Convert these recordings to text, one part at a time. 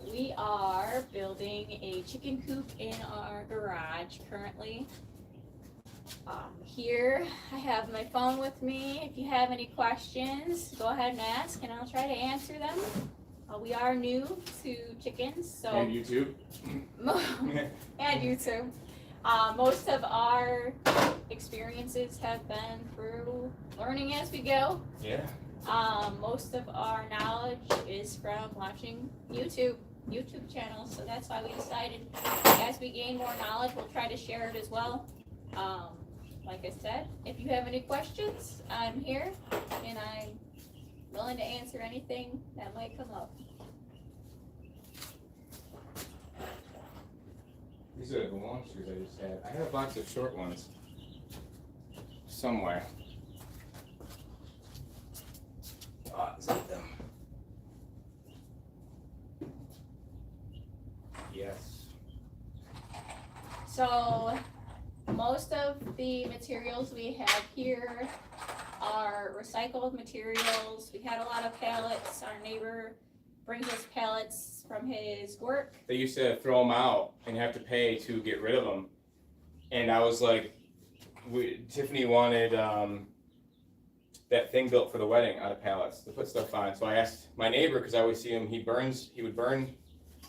We are building a chicken coop in our garage currently. Here I have my phone with me. If you have any questions, go ahead and ask and I'll try to answer them. We are new to chickens, so and YouTube. and YouTube. Most of our experiences have been through learning as we go. Yeah. Most of our knowledge is from watching YouTube channels, so that's why we decided as we gain more knowledge, we'll try to share it as well. Like I said, if you have any questions, I'm here and I'm willing to answer anything that might come up. These are the long shoes I just had. I have a box of short ones somewhere. Is that them? Yes. So most of the materials we have here are recycled materials. We had a lot of pallets. Our neighbor brings us pallets from his work. They used to throw them out and have to pay to get rid of them. And I was like, Tiffany wanted that thing built for the wedding out of pallets to put stuff on. So I asked my neighbor, because I always see him, he would burn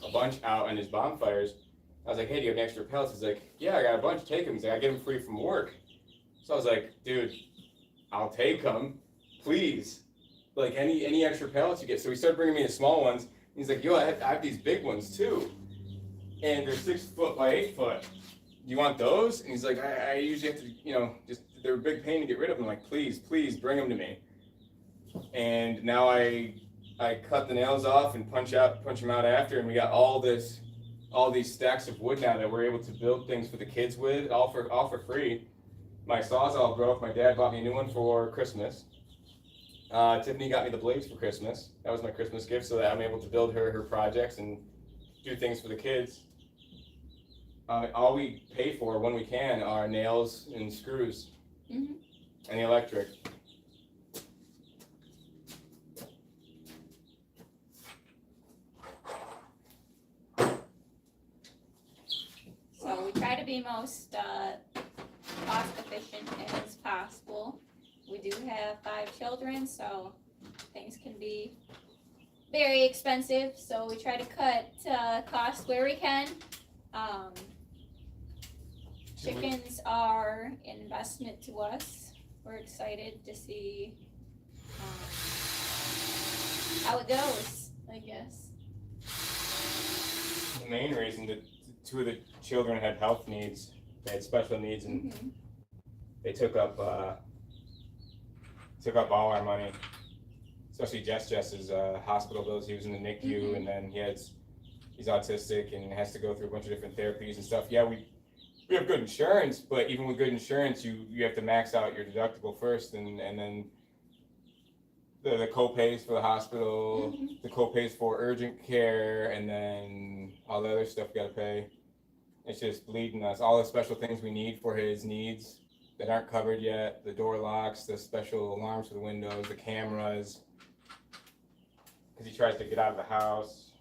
a bunch out on his bonfires. I was like, hey, do you have any extra pellets? He's like, yeah, I got a bunch, take them. He's like, I get them free from work. So I was like, dude, I'll take them, please. Like any extra pellets you get. So he started bringing me the small ones. He's like, yo, I have these big ones too. And they're 6 foot by 8 foot. Do you want those? And he's like, I usually have to, just, they're a big pain to get rid of them. I'm like, please, bring them to me. And now I cut the nails off and punch them out after, and we got all these stacks of wood now that we're able to build things for the kids with, all for free. My Sawzall broke. My dad bought me a new one for Christmas. Tiffany got me the blades for Christmas. That was my Christmas gift, so that I'm able to build her projects and do things for the kids. All we pay for when we can are nails and screws, and the electric. So we try to be most cost efficient as possible. We do have 5 children, so things can be very expensive. So we try to cut costs where we can. Chickens are an investment to us. We're excited to see how it goes, I guess. The main reason that 2 of the children had health needs, they had special needs, and they took up all our money, especially Jess's hospital bills. He was in the NICU, and then he's autistic and has to go through a bunch of different therapies and stuff. Yeah, we have good insurance, but even with good insurance, you have to max out your deductible first, and then the co-pays for the hospital, the co-pays for urgent care, and then all the other stuff you gotta pay. It's just bleeding us. All the special things we need for his needs that aren't covered yet, the door locks, the special alarms for the windows, the cameras, because he tries to get out of the house,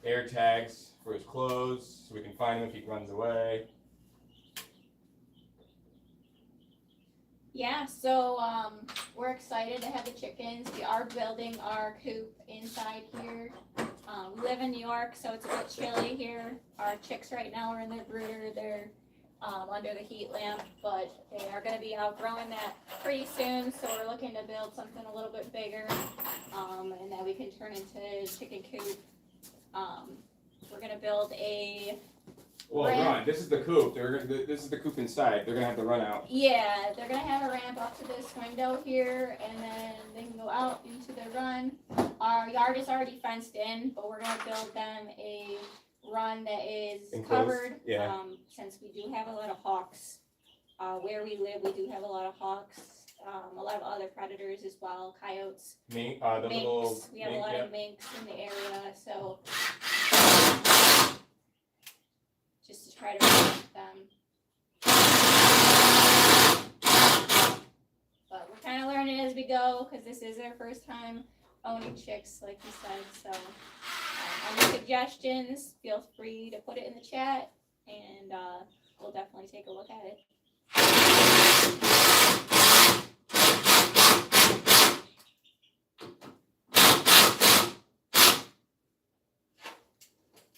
air tags for his clothes so we can find him if he runs away. Yeah, so we're excited to have the chickens. We are building our coop inside here. We live in New York, so it's a bit chilly here. Our chicks right now are in their brooder. They're under the heat lamp, but they are going to be outgrowing that pretty soon, so we're looking to build something a little bit bigger, and that we can turn into chicken coop. We're going to build a Ron, this is the coop. This is the coop inside. They're gonna have to run out. Yeah, they're gonna have a ramp up to this window here, and then they can go out into the run. Our yard is already fenced in, but we're gonna build them a run that is Enclosed? covered. Yeah. Since we do have a lot of hawks, where we live, we do have a lot of hawks. A lot of other predators as well, coyotes, Mink, minks. We have a lot of minks in the area, so just to try to protect them. But we're kind of learning as we go, because this is our first time owning chicks, like you said. So any suggestions, feel free to put it in the chat, and we'll definitely take a look at it.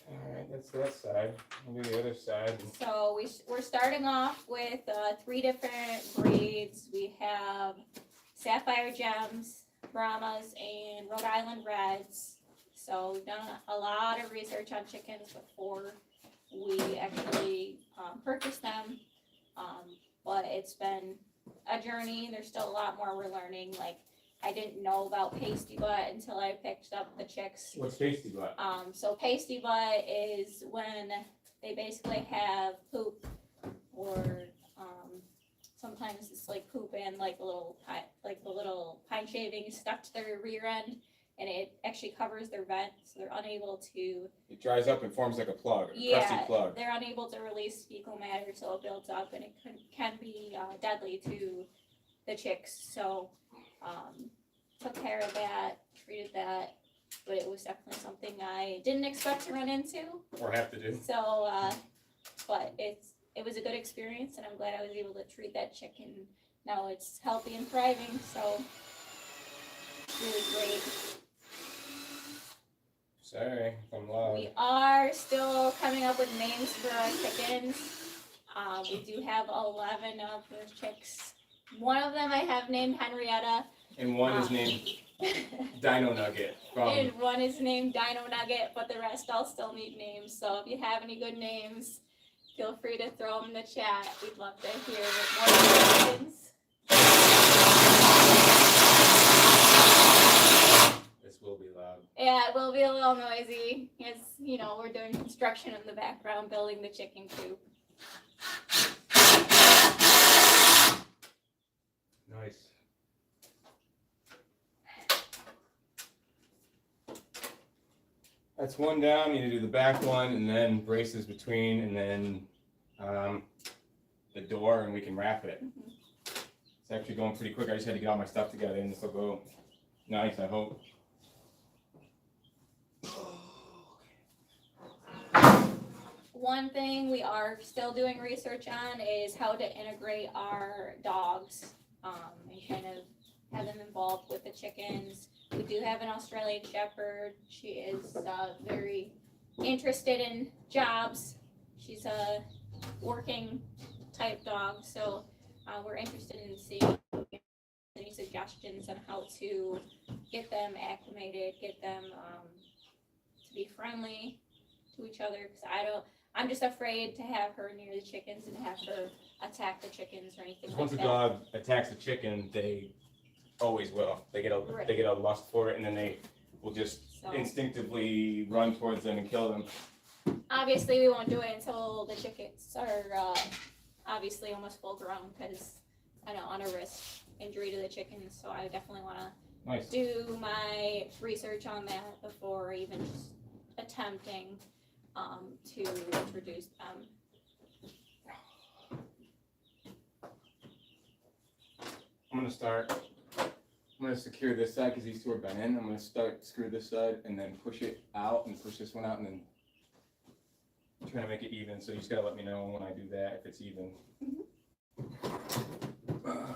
Alright, that's that side. We'll do the other side. So we're starting off with 3 different breeds. We have Sapphire Gems, Brahmas, and Rhode Island Reds. So we've done a lot of research on chickens before we actually purchased them. But it's been a journey. There's still a lot more we're learning. Like, I didn't know about pasty butt until I picked up the chicks. What's pasty butt? So pasty butt is when they basically have poop, or sometimes it's like poop and like the little pine shavings stuck to their rear end, and it actually covers their vent, so they're unable to. It dries up and forms like a plug, a crusty plug. They're unable to release fecal matter, so it builds up, and it can be deadly to the chicks. So took care of that, treated that, but it was definitely something I didn't expect to run into. Or have to do. So, but it was a good experience, and I'm glad I was able to treat that chicken. Now it's healthy and thriving, so really great. Sorry, if I'm loud. We are still coming up with names for our chickens. We do have 11 of those chicks. One of them I have named Henrietta. And one is named Dino Nugget. And one is named Dino Nugget, but the rest all still need names. So if you have any good names, feel free to throw them in the chat. We'd love to hear more chickens. This will be loud. Yeah, it will be a little noisy. It's, we're doing construction in the background, building the chicken coop. Nice. That's one down. You need to do the back one, and then braces between, and then the door, and we can wrap it. Mm-hmm. It's actually going pretty quick. I just had to get all my stuff together, and this will go nice, I hope. One thing we are still doing research on is how to integrate our dogs and kind of have them involved with the chickens. We do have an Australian Shepherd. She is very interested in jobs. She's a working type dog, so we're interested in seeing any suggestions on how to get them acclimated, get them to be friendly to each other, because I'm just afraid to have her near the chickens and have her attack the chickens or anything like that. Once a dog attacks a chicken, they always will. They get a lust for it, and then they will just instinctively run towards them and kill them. Obviously, we won't do it until the chickens are obviously almost full grown, because I don't want to risk injury to the chickens. So I definitely want to do my research on that before even just attempting to introduce them. I'm going to secure this side because these two are bent in. I'm going to screw this side and then push it out and push this one out, and then try to make it even. So you just got to let me know when I do that if it's even.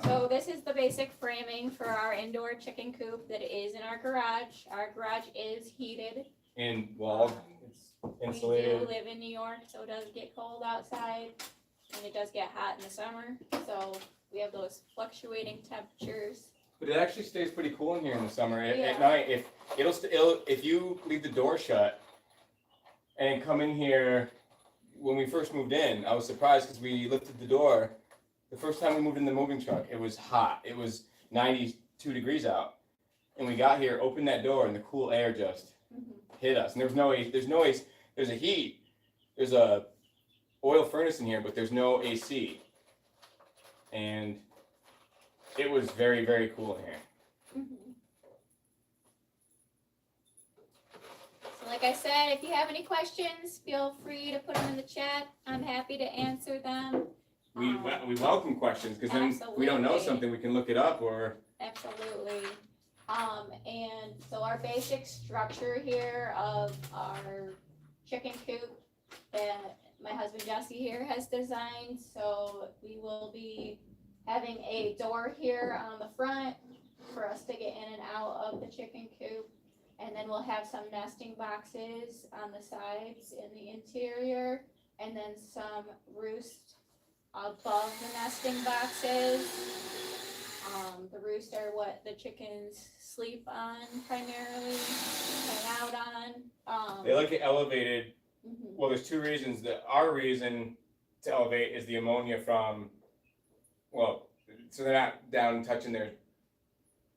So this is the basic framing for our indoor chicken coop that is in our garage. Our garage is heated. And walled. It's insulated. We do live in New York, so it does get cold outside, and it does get hot in the summer. So we have those fluctuating temperatures. But it actually stays pretty cool in here in the summer. At night, if you leave the door shut and come in here, when we first moved in, I was surprised because we lifted the door. The first time we moved in the moving truck, it was hot. It was 92 degrees out, and we got here, opened that door, and the cool air just hit us. And there's a heat. There's a oil furnace in here, but there's no AC. And it was very, very cool in here. So like I said, if you have any questions, feel free to put them in the chat. I'm happy to answer them. We welcome questions, because then if we don't know something, we can look it up. Or absolutely. And so our basic structure here of our chicken coop that my husband Jesse here has designed. So we will be having a door here on the front for us to get in and out of the chicken coop. And then we'll have some nesting boxes on the sides in the interior, and then some roost above the nesting boxes. The roost are what the chickens sleep on primarily, hang out on. They like it elevated. Mhm. Well, there's two reasons. Our reason to elevate is the ammonia from, well, so they're not down touching their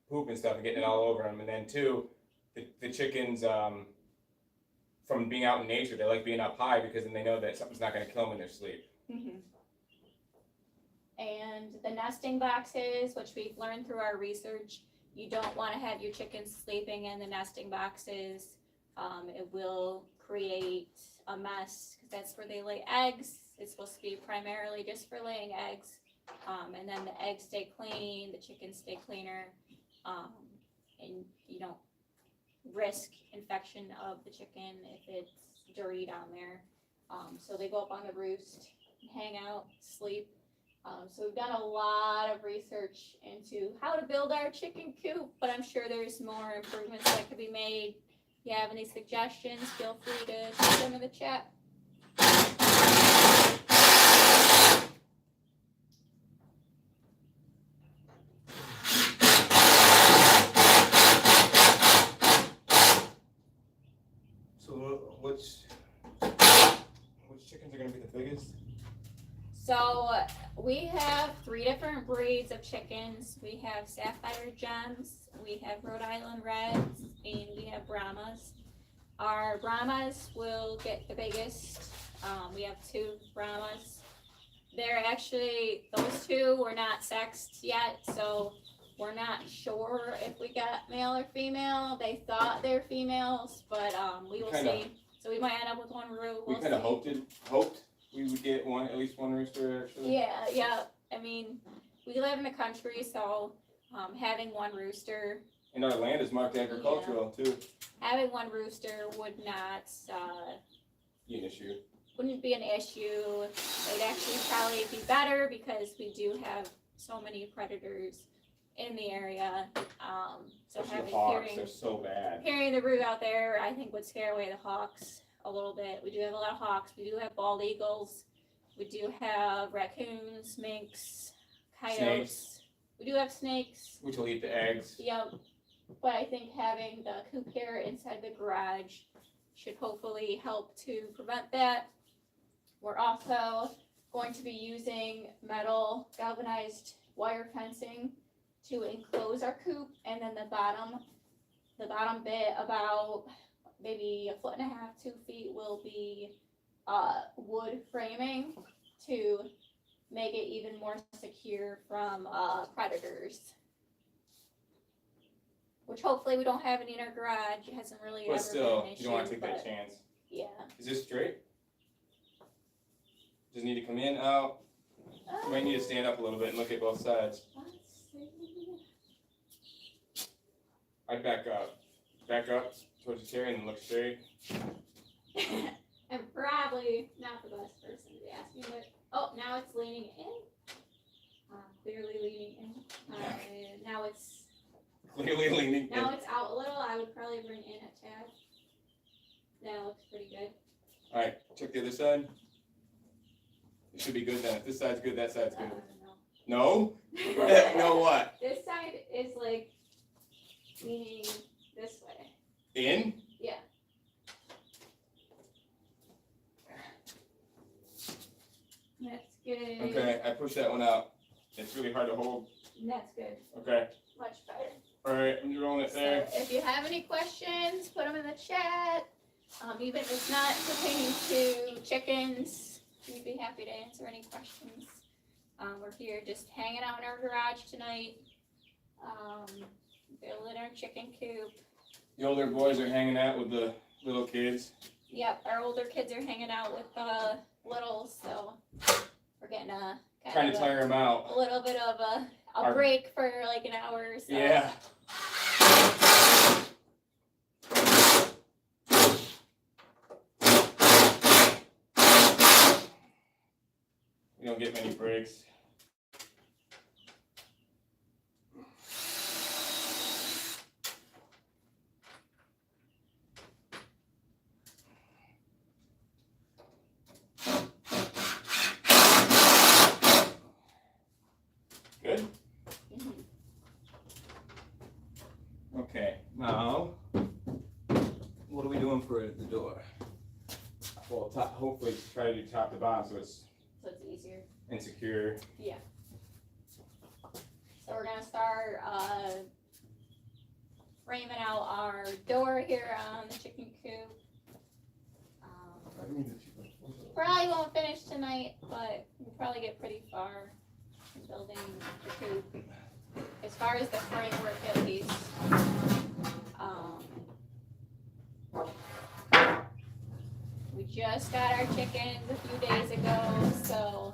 poop and stuff and getting it all over them. And then two, the chickens, from being out in nature, they like being up high because then they know that something's not going to kill them in their sleep. Mhm. And the nesting boxes, which we've learned through our research, you don't want to have your chickens sleeping in the nesting boxes. It will create a mess because that's where they lay eggs. It's supposed to be primarily just for laying eggs. And then the eggs stay clean, the chickens stay cleaner, and you don't risk infection of the chicken if it's dirty down there. So they go up on the roost, hang out, sleep. So we've done a lot of research into how to build our chicken coop, but I'm sure there's more improvements that could be made. If you have any suggestions, feel free to put them in the chat. So which chickens are going to be the biggest? So we have 3 different breeds of chickens. We have Sapphire Gems, we have Rhode Island Reds, and we have Brahmas. Our Brahmas will get the biggest. We have 2 Brahmas. They're actually, those 2 were not sexed yet, so we're not sure if we got male or female. They thought they're females, but we will see. So we might end up with one root. We kind of hoped we would get at least one rooster actually. Yeah. I mean, we live in the country, so having one rooster. And our land is marked agricultural too. Having one rooster would not Be an issue. wouldn't be an issue. It'd actually probably be better because we do have so many predators in the area. So Especially the hawks, they're so bad. hearing the root out there, I think would scare away the hawks a little bit. We do have a lot of hawks. We do have bald eagles. We do have raccoons, minks, coyotes. Snakes. We do have snakes. Which will eat the eggs. Yep. But I think having the coop here inside the garage should hopefully help to prevent that. We're also going to be using metal galvanized wire fencing to enclose our coop, and then the bottom bit, about maybe 1.5 to 2 feet, will be wood framing to make it even more secure from predators. Which hopefully we don't have any in our garage. It hasn't really But ever still, been an issue. you don't want to take but that chance. yeah. Is this straight? Does it need to come in, out? You might need to stand up a little bit and look at both sides. Let's see. I'd back up towards the chair and look straight. I'm probably not the best person to be asking, but now it's leaning in. Clearly leaning in. Now it's Clearly leaning in. Now it's out a little. I would probably bring in a tad. That looks pretty good. All right, check the other side. It should be good then. If this side's good, that side's good. No? No what? This side is like leaning this way. In? Yeah. That's good. Okay, I pushed that one out. It's really hard to hold. That's good. Okay. Much better. All right, I'm rolling it there. So if you have any questions, put them in the chat. Even if it's not pertaining to chickens, we'd be happy to answer any questions. We're here just hanging out in our garage tonight, building our chicken coop. The older boys are hanging out with the little kids. Yep, our older kids are hanging out with the littles, so we're getting Trying to tire them out. a little bit of a break for like an hour or so. Yeah. You don't get many breaks. Good? Okay, now, what are we doing for the door? Well, hopefully try to do top to bottom so it's easier. And secure. Yeah. So we're gonna start framing out our door here on the chicken coop. Probably won't finish tonight, but we'll probably get pretty far in building the coop. As far as the framework at least. We just got our chickens a few days ago, so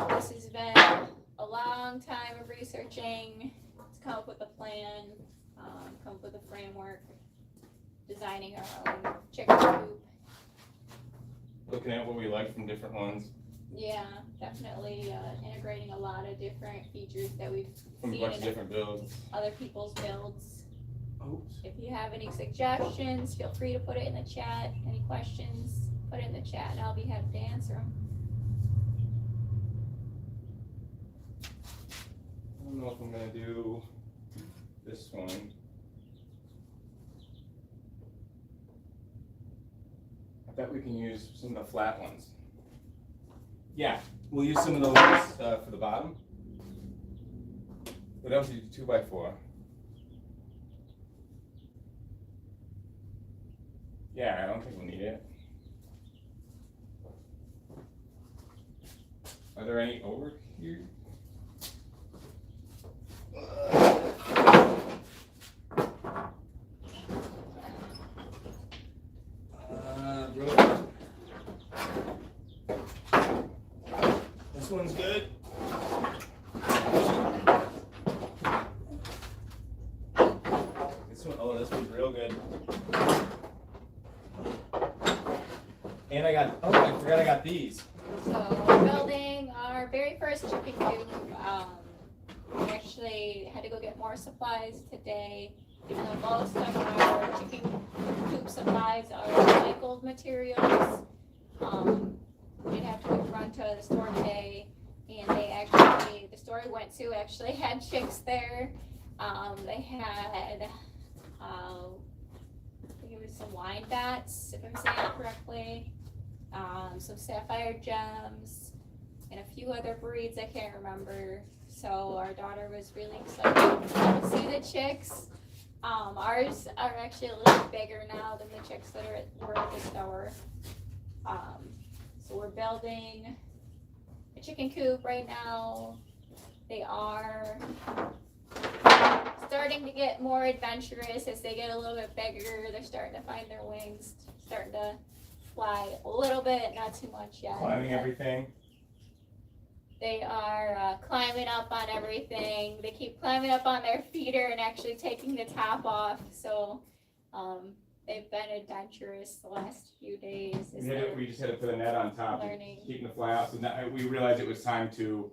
this has been a long time of researching to come up with a plan, come up with a framework, designing our own chicken coop. Looking at what we like from different ones. Yeah, definitely integrating a lot of different features that we've From a seen bunch of in different builds. other people's builds. Oops. If you have any suggestions, feel free to put it in the chat. Any questions, put it in the chat and I'll be happy to answer them. I don't know if I'm gonna do this one. I bet we can use some of the flat ones. Yeah, we'll use some of the ones for the bottom. What else do you do? 2x4. Yeah, I don't think we'll need it. Are there any over here? Bro. This one's good. This one, oh, this one's real good. And I forgot I got these. So we're building our very first chicken coop. We actually had to go get more supplies today, even though most of our chicken coop supplies are recycled materials. We did have to run to the store today, and the store we went to actually had chicks there. They had, I think it was some wine bats, if I'm saying it correctly. Some sapphire gems, and a few other breeds I can't remember. So our daughter was really excited to see the chicks. Ours are actually a little bigger now than the chicks that were at the store. So we're building a chicken coop right now. They are starting to get more adventurous as they get a little bit bigger. They're starting to find their wings, starting to fly a little bit, not too much yet. Climbing everything. They are climbing up on everything. They keep climbing up on their feeder and actually taking the top off. So they've been adventurous the last few days. We just had to put a net on top, learning. keeping the fly out. So now we realized it was time to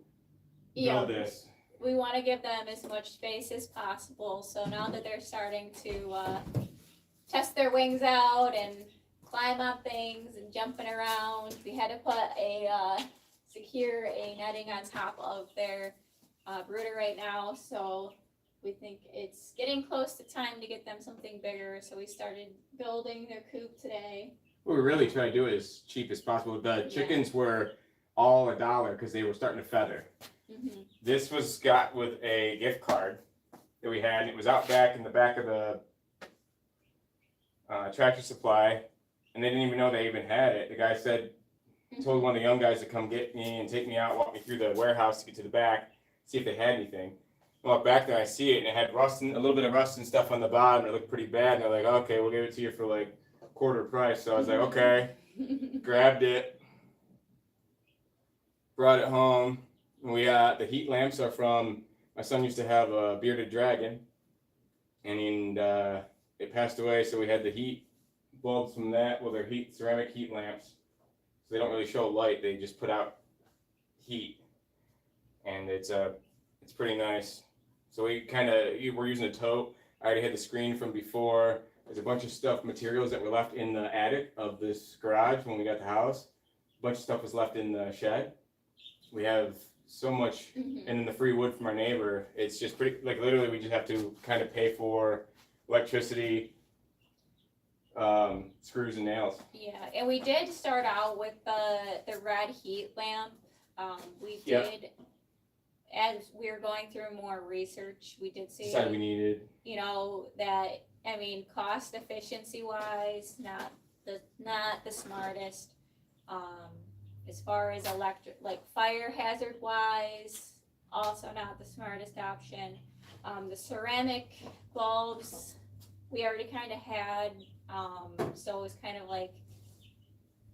build this. We want to give them as much space as possible. So now that they're starting to test their wings out and climb up things and jumping around, we had to put secure a netting on top of their brooder right now. So we think it's getting close to time to get them something bigger. So we started building their coop today. What we really try to do it as cheap as possible. The chickens were all $1 because they were starting to feather. Mm-hmm. This was got with a gift card that we had. It was out back in the back of the Tractor Supply, and they didn't even know they even had it. The guy told one of the young guys to come get me and take me out, walk me through the warehouse to get to the back, see if they had anything. I walk back there, I see it, and it had rust, a little bit of rust and stuff on the bottom. It looked pretty bad, and they're like, okay, we'll give it to you for like quarter price. So I was like, okay, grabbed it, brought it home. And the heat lamps are from, my son used to have a bearded dragon. and it passed away. So we had the heat bulbs from that. Well, they're ceramic heat lamps, so they don't really show light. They just put out heat, and it's pretty nice. So we're using a tote. I already had the screen from before. There's a bunch of stuff, materials that were left in the attic of this garage when we got the house. A bunch of stuff was left in the shed. We have so much, and then the free wood from our neighbor. It's just pretty, like literally we just have to kind of pay for electricity, screws and nails. Yeah, and we did start out with the red heat lamp. We did, as we were going through more research, we did see Decided we needed, you know, that, I mean, cost efficiency wise, not the smartest. As far as like fire hazard wise, also not the smartest option. The ceramic bulbs we already kind of had, so it was kind of like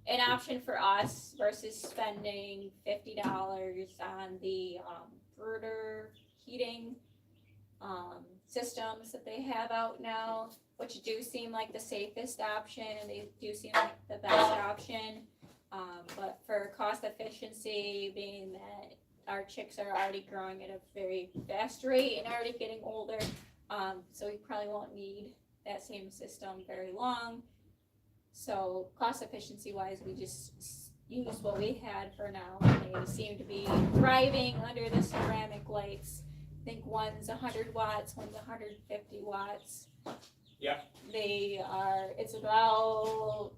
an option for us versus spending $50 on the brooder heating systems that they have out now, which do seem like the safest option. They do seem like the best option. But for cost efficiency, being that our chicks are already growing at a very fast rate and already getting older, so we probably won't need that same system very long. So cost efficiency wise, we just used what we had for now. They seem to be thriving under the ceramic lights. I think one's 100 watts, one's 150 watts. Yeah. It's about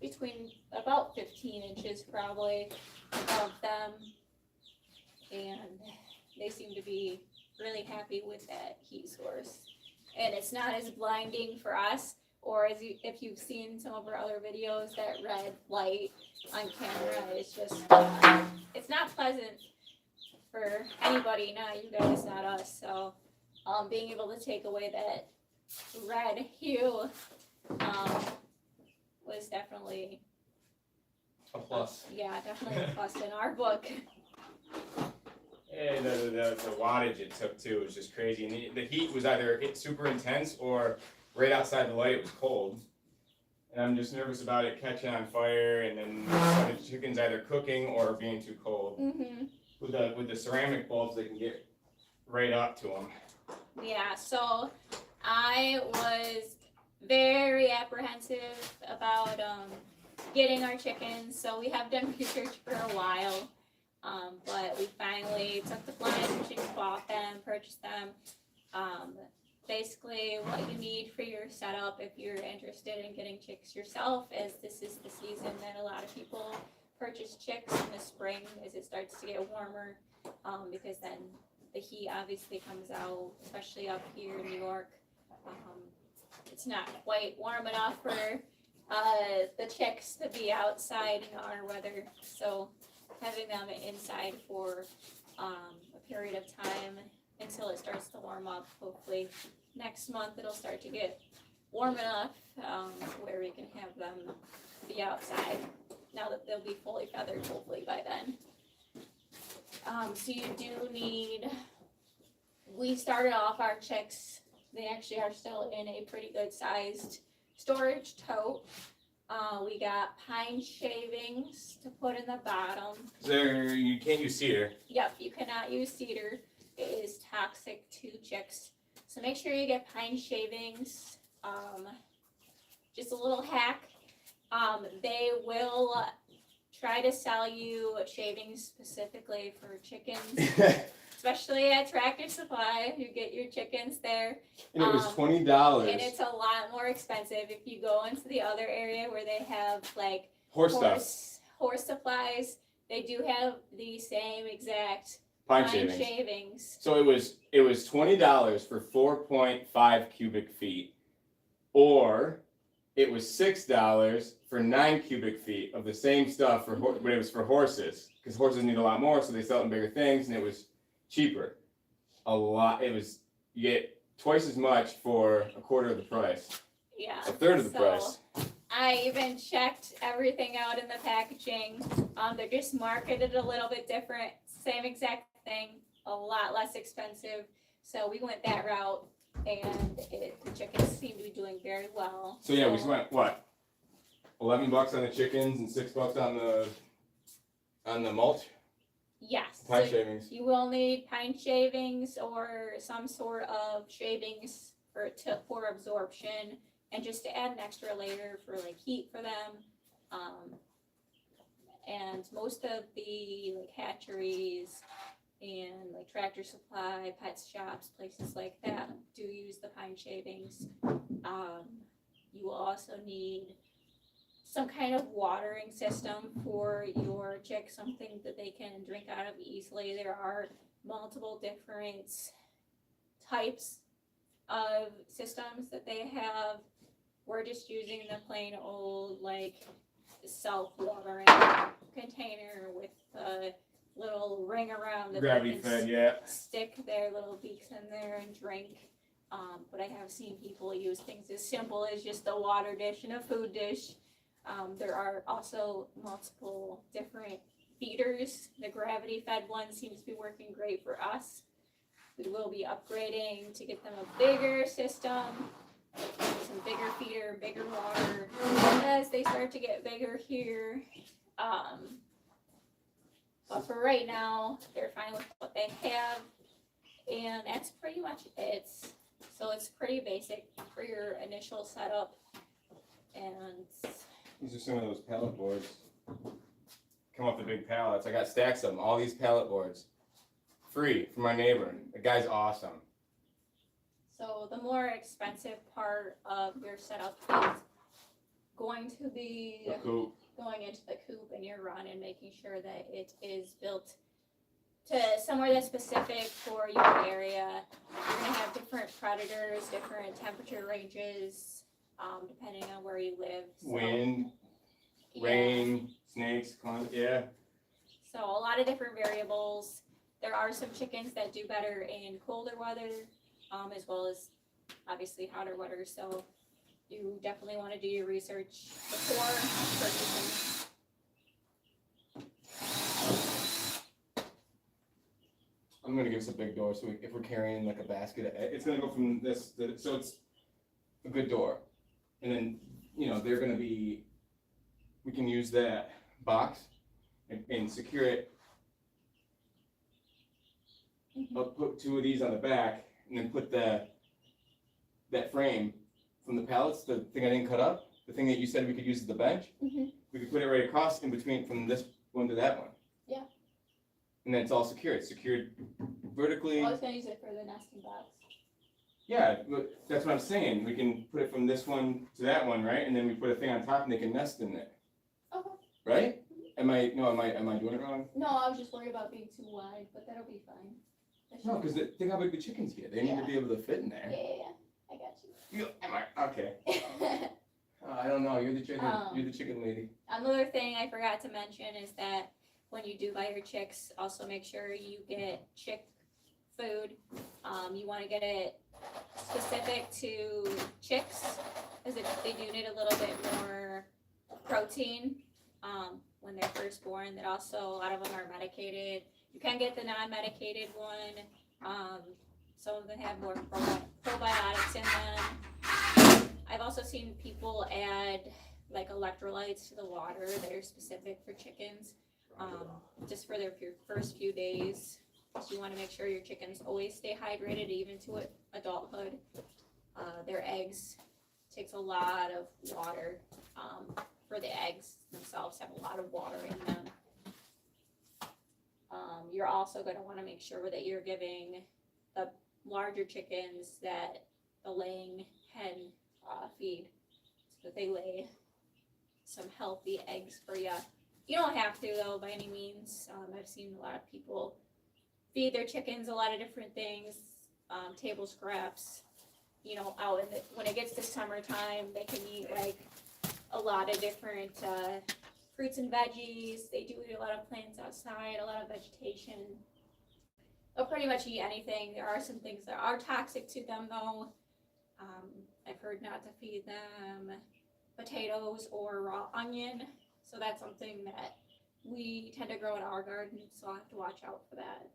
between about 15 inches probably above them, and they seem to be really happy with that heat source. And it's not as blinding for us, or if you've seen some of our other videos, that red light on camera is just, it's not pleasant for anybody, not you guys, not us. So being able to take away that red hue was definitely a plus. Yeah, definitely a plus in our book. And the wattage it took too was just crazy. And the heat was either super intense or right outside the light it was cold. And I'm just nervous about it catching on fire and then the chicken's either cooking or being too cold. Mm-hmm. With the ceramic bulbs, they can get right up to them. Yeah, so I was very apprehensive about getting our chickens. So we have done research for a while. But we finally took the plunge and bought them, purchased them. Basically what you need for your setup if you're interested in getting chicks yourself, as this is the season that a lot of people purchase chicks in the spring as it starts to get warmer, because then the heat obviously comes out, especially up here in New York. It's not quite warm enough for the chicks to be outside in our weather, so having them inside for a period of time until it starts to warm up. Hopefully next month it'll start to get warm enough where we can have them be outside now that they'll be fully feathered hopefully by then. So you do need, we started off our chicks, they actually are still in a pretty good sized storage tote. We got pine shavings to put in the bottom. You can't use cedar. Yep, you cannot use cedar. It is toxic to chicks. So make sure you get pine shavings. Just a little hack. They will try to sell you shavings specifically for chickens, especially at Tractor Supply. You get your chickens there. And it was $20. And it's a lot more expensive if you go into the other area where they have like horse supplies. They do have the same exact pine pine shavings. shavings. So it was $20 for 4.5 cubic feet, or it was $6 for 9 cubic feet of the same stuff but it was for horses, because horses need a lot more, so they sell it in bigger things, and it was cheaper. You get twice as much for a quarter of the price. Yeah. A third of the price. I even checked everything out in the packaging. They're just marketed a little bit different. Same exact thing, a lot less expensive. So we went that route, and the chickens seem to be doing very well. So yeah, we spent what? $11 on the chickens and $6 on the mulch. Yes. Pine So shavings. you will need pine shavings or some sort of shavings for absorption, and just to add an extra layer for like heat for them. And most of the like hatcheries and like Tractor Supply, pet shops, places like that do use the pine shavings. You will also need some kind of watering system for your chicks, something that they can drink out of easily. There are multiple different types of systems that they have. We're just using the plain old like self-watering container with a little ring around that Gravity they can fed, yeah. stick their little beaks in there and drink. But I have seen people use things as simple as just a water dish and a food dish. There are also multiple different feeders. The gravity fed one seems to be working great for us. We will be upgrading to get them a bigger system, some bigger feeder, bigger water as they start to get bigger here. But for right now, they're fine with what they have, and that's pretty much it. So it's pretty basic for your initial setup, and These are some of those pallet boards. Come off the big pallets. I got stacks of them. All these pallet boards, free from my neighbor. The guy's awesome. so the more expensive part of your setup is going to be The coop. going into the coop and your run and making sure that it is built to somewhere that's specific for your area. You're gonna have different predators, different temperature ranges, depending on where you live. So, Wind, yeah. rain, snakes, yeah. So a lot of different variables. There are some chickens that do better in colder weather, as well as obviously hotter weather. So you definitely want to do your research before purchasing. I'm gonna give us a big door, so if we're carrying like a basket, it's gonna go from this, so it's a good door. And then, they're gonna be, we can use that box and secure it. I'll put 2 of these on the back, and then put that frame from the pallets, the thing I didn't cut up, the thing that you said we could use as the bench. Mhm. We could put it right across in between from this one to that one. Yeah. And then it's all secured. It's secured vertically. I was gonna use it for the nesting box. Yeah, but that's what I'm saying. We can put it from this one to that one, right? And then we put a thing on top, and they can nest in it, Okay. right? Am I doing it wrong? No, I was just worried about being too wide, but that'll be fine. That No, should- because think how big the chickens get. They need to be able to fit in there. Yeah, I got Okay. you. I don't know. You're the chicken lady. Another thing I forgot to mention is that when you do buy your chicks, also make sure you get chick food. You want to get it specific to chicks, because they do need a little bit more protein when they're first born. That also, a lot of them are medicated. You can get the non-medicated one. Some of them have more probiotics in them. I've also seen people add like electrolytes to the water that are specific for chickens, just for their first few days. So you want to make sure your chickens always stay hydrated even to adulthood. Their eggs takes a lot of water. For the eggs themselves have a lot of water in them. You're also going to want to make sure that you're giving the larger chickens that the laying hen feed, so that they lay some healthy eggs for you. You don't have to though, by any means. I've seen a lot of people feed their chickens a lot of different things, table scraps. Out when it gets to summertime, they can eat like a lot of different fruits and veggies. They do eat a lot of plants outside, a lot of vegetation. They'll pretty much eat anything. There are some things that are toxic to them though. I've heard not to feed them potatoes or raw onion. So that's something that we tend to grow in our garden, so I'll have to watch out for that.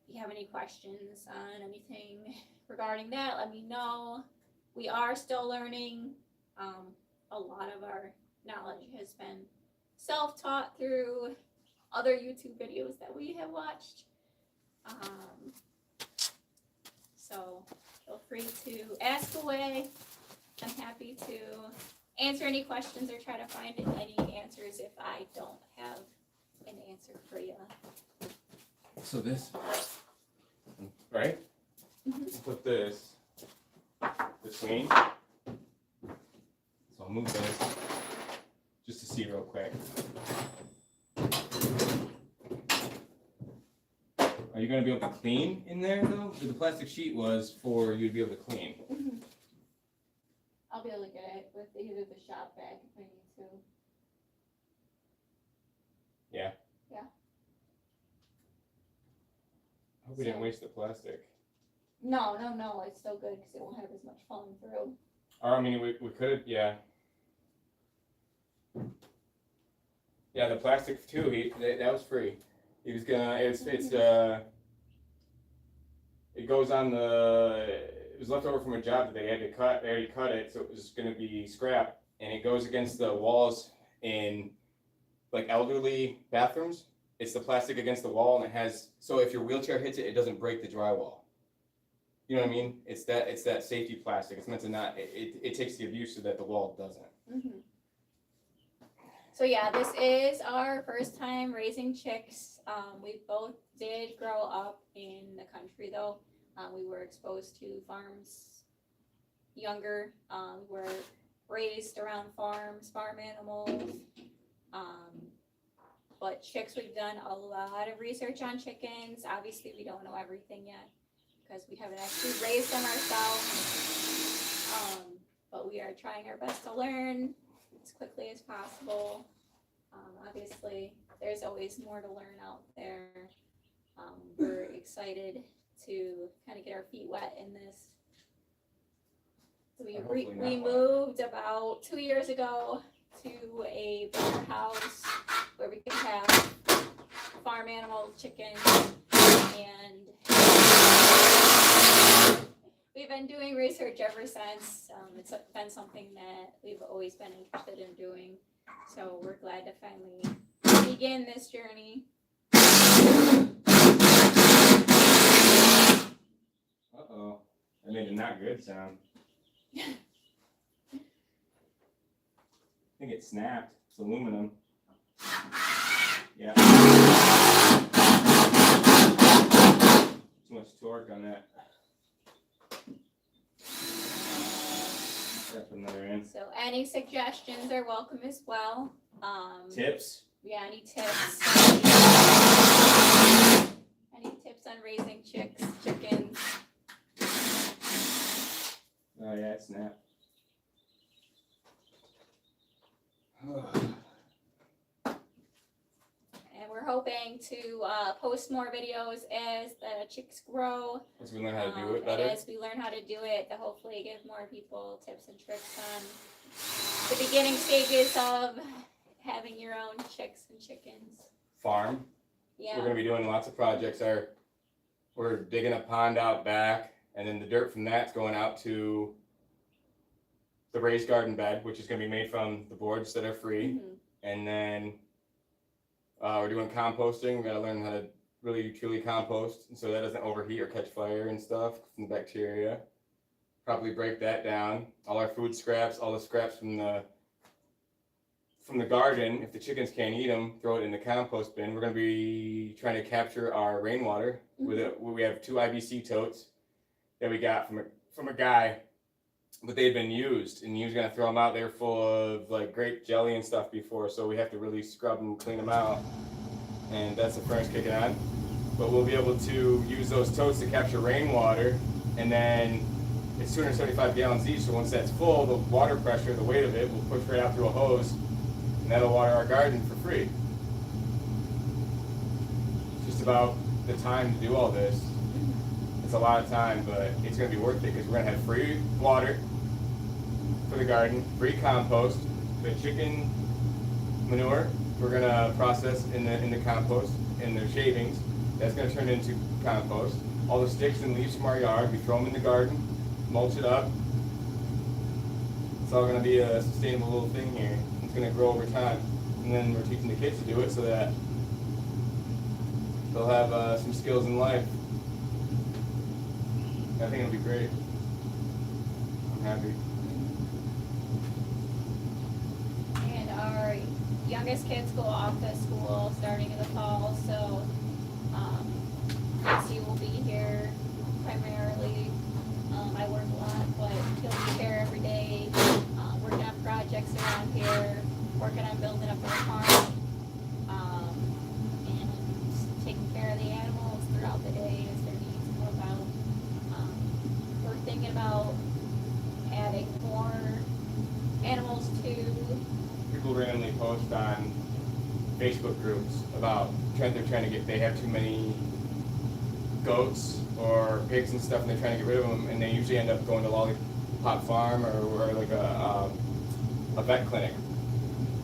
if you have any questions on anything regarding that, let me know. We are still learning. A lot of our knowledge has been self-taught through other YouTube videos that we have watched. So feel free to ask away. I'm happy to answer any questions or try to find any answers if I don't have an answer for you. So this, right? Put this between. So I'll move this just to see real quick. Are you going to be able to clean in there though? The plastic sheet was for you to be able to clean. Mm-hmm. I'll be able to get it with either the shop bag if I need to. Yeah. Yeah. I hope we didn't waste the plastic. No, it's still good because it won't have as much falling through. Or I mean, we could have, yeah. Yeah, the plastic too. That was free. He was gonna. It goes on the. It was left over from a job that they had to cut. They already cut it, so it was gonna be scrap, and it goes against the walls in like elderly bathrooms. It's the plastic against the wall, and it has. So if your wheelchair hits it, it doesn't break the drywall. You know what I mean? It's that safety plastic. It's meant to not. It takes the abuse so that the wall doesn't. Mm-hmm. So yeah, this is our first time raising chicks. We both did grow up in the country though. We were exposed to farms younger. We were raised around farms, farm animals. But chicks, we've done a lot of research on chickens. Obviously, we don't know everything yet because we haven't actually raised them ourselves. But we are trying our best to learn as quickly as possible. Obviously, there's always more to learn out there. We're excited to kind of get our feet wet in this. So we moved about 2 years ago to a bigger house where we could have farm animals, chickens, and we've been doing research ever since. It's been something that we've always been interested in doing. So we're glad to finally begin this journey. Uh-oh. I made a not good sound. I think it snapped. It's aluminum. Yeah. Too much torque on that. Put another in. So any suggestions are welcome as well. Tips? Yeah, any tips? Any tips on raising chickens? Oh yeah, it snapped. And we're hoping to post more videos as the chicks grow. As we learn how to do it better. And as we learn how to do it, to hopefully give more people tips and tricks on the beginning stages of having your own chicks and chickens. Farm. Yeah. We're going to be doing lots of projects. We're digging a pond out back, and then the dirt from that's going out to the raised garden bed, which is going to be made from the boards that are free. Mm-hmm. And then we're doing composting. We got to learn how to really truly compost, so that doesn't overheat or catch fire and stuff from the bacteria. Probably break that down. All our food scraps, all the scraps from the garden, if the chickens can't eat them, throw it in the compost bin. We're going to be trying to capture our rainwater. Mm-hmm. We have 2 IBC totes that we got from a guy, but they had been used, and he was going to throw them out. They were full of like grape jelly and stuff before, so we have to really scrub them, clean them out, and that's the furnace kicking on. But we'll be able to use those totes to capture rainwater, and then it's 275 gallons each, so once that's full, the water pressure, the weight of it, will push right out through a hose, and that'll water our garden for free. It's just about the time to do all this. It's a lot of time, but it's going to be worth it because we're going to have free water for the garden, free compost, the chicken manure we're going to process in the compost, in the shavings, That's gonna turn into compost. All the sticks and leaves from our yard, we throw them in the garden, mulch it up. It's all gonna be a sustainable little thing here. It's gonna grow over time. And then we're teaching the kids to do it so that they'll have some skills in life. I think it'll be great. I'm happy. And our youngest kids go off to school starting in the fall, so Casey will be here primarily. I work a lot, but he'll be here every day, working on projects around here, working on building up our farm, and taking care of the animals throughout the day as their needs come about. We're thinking about adding more animals too. People randomly post on Facebook groups about they're trying to get, they have too many goats or pigs and stuff and they're trying to get rid of them, and they usually end up going to Lollipop Farm or like a vet clinic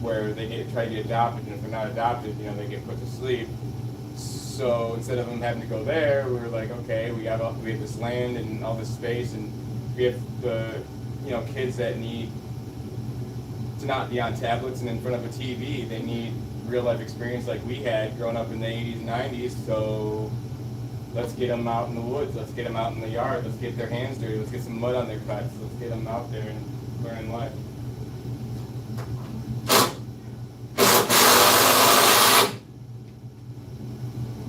where they try to get adopted, and if they're not adopted, you know, they get put to sleep. So instead of them having to go there, we were like, okay, we have this land and all this space, and we have the, you know, kids that need to not be on tablets and in front of a TV. They need real life experience like we had growing up in the 80s and 90s. So let's get them out in the woods. Let's get them out in the yard. Let's get their hands dirty. Let's get some mud on their cuts. Let's get them out there and learning life.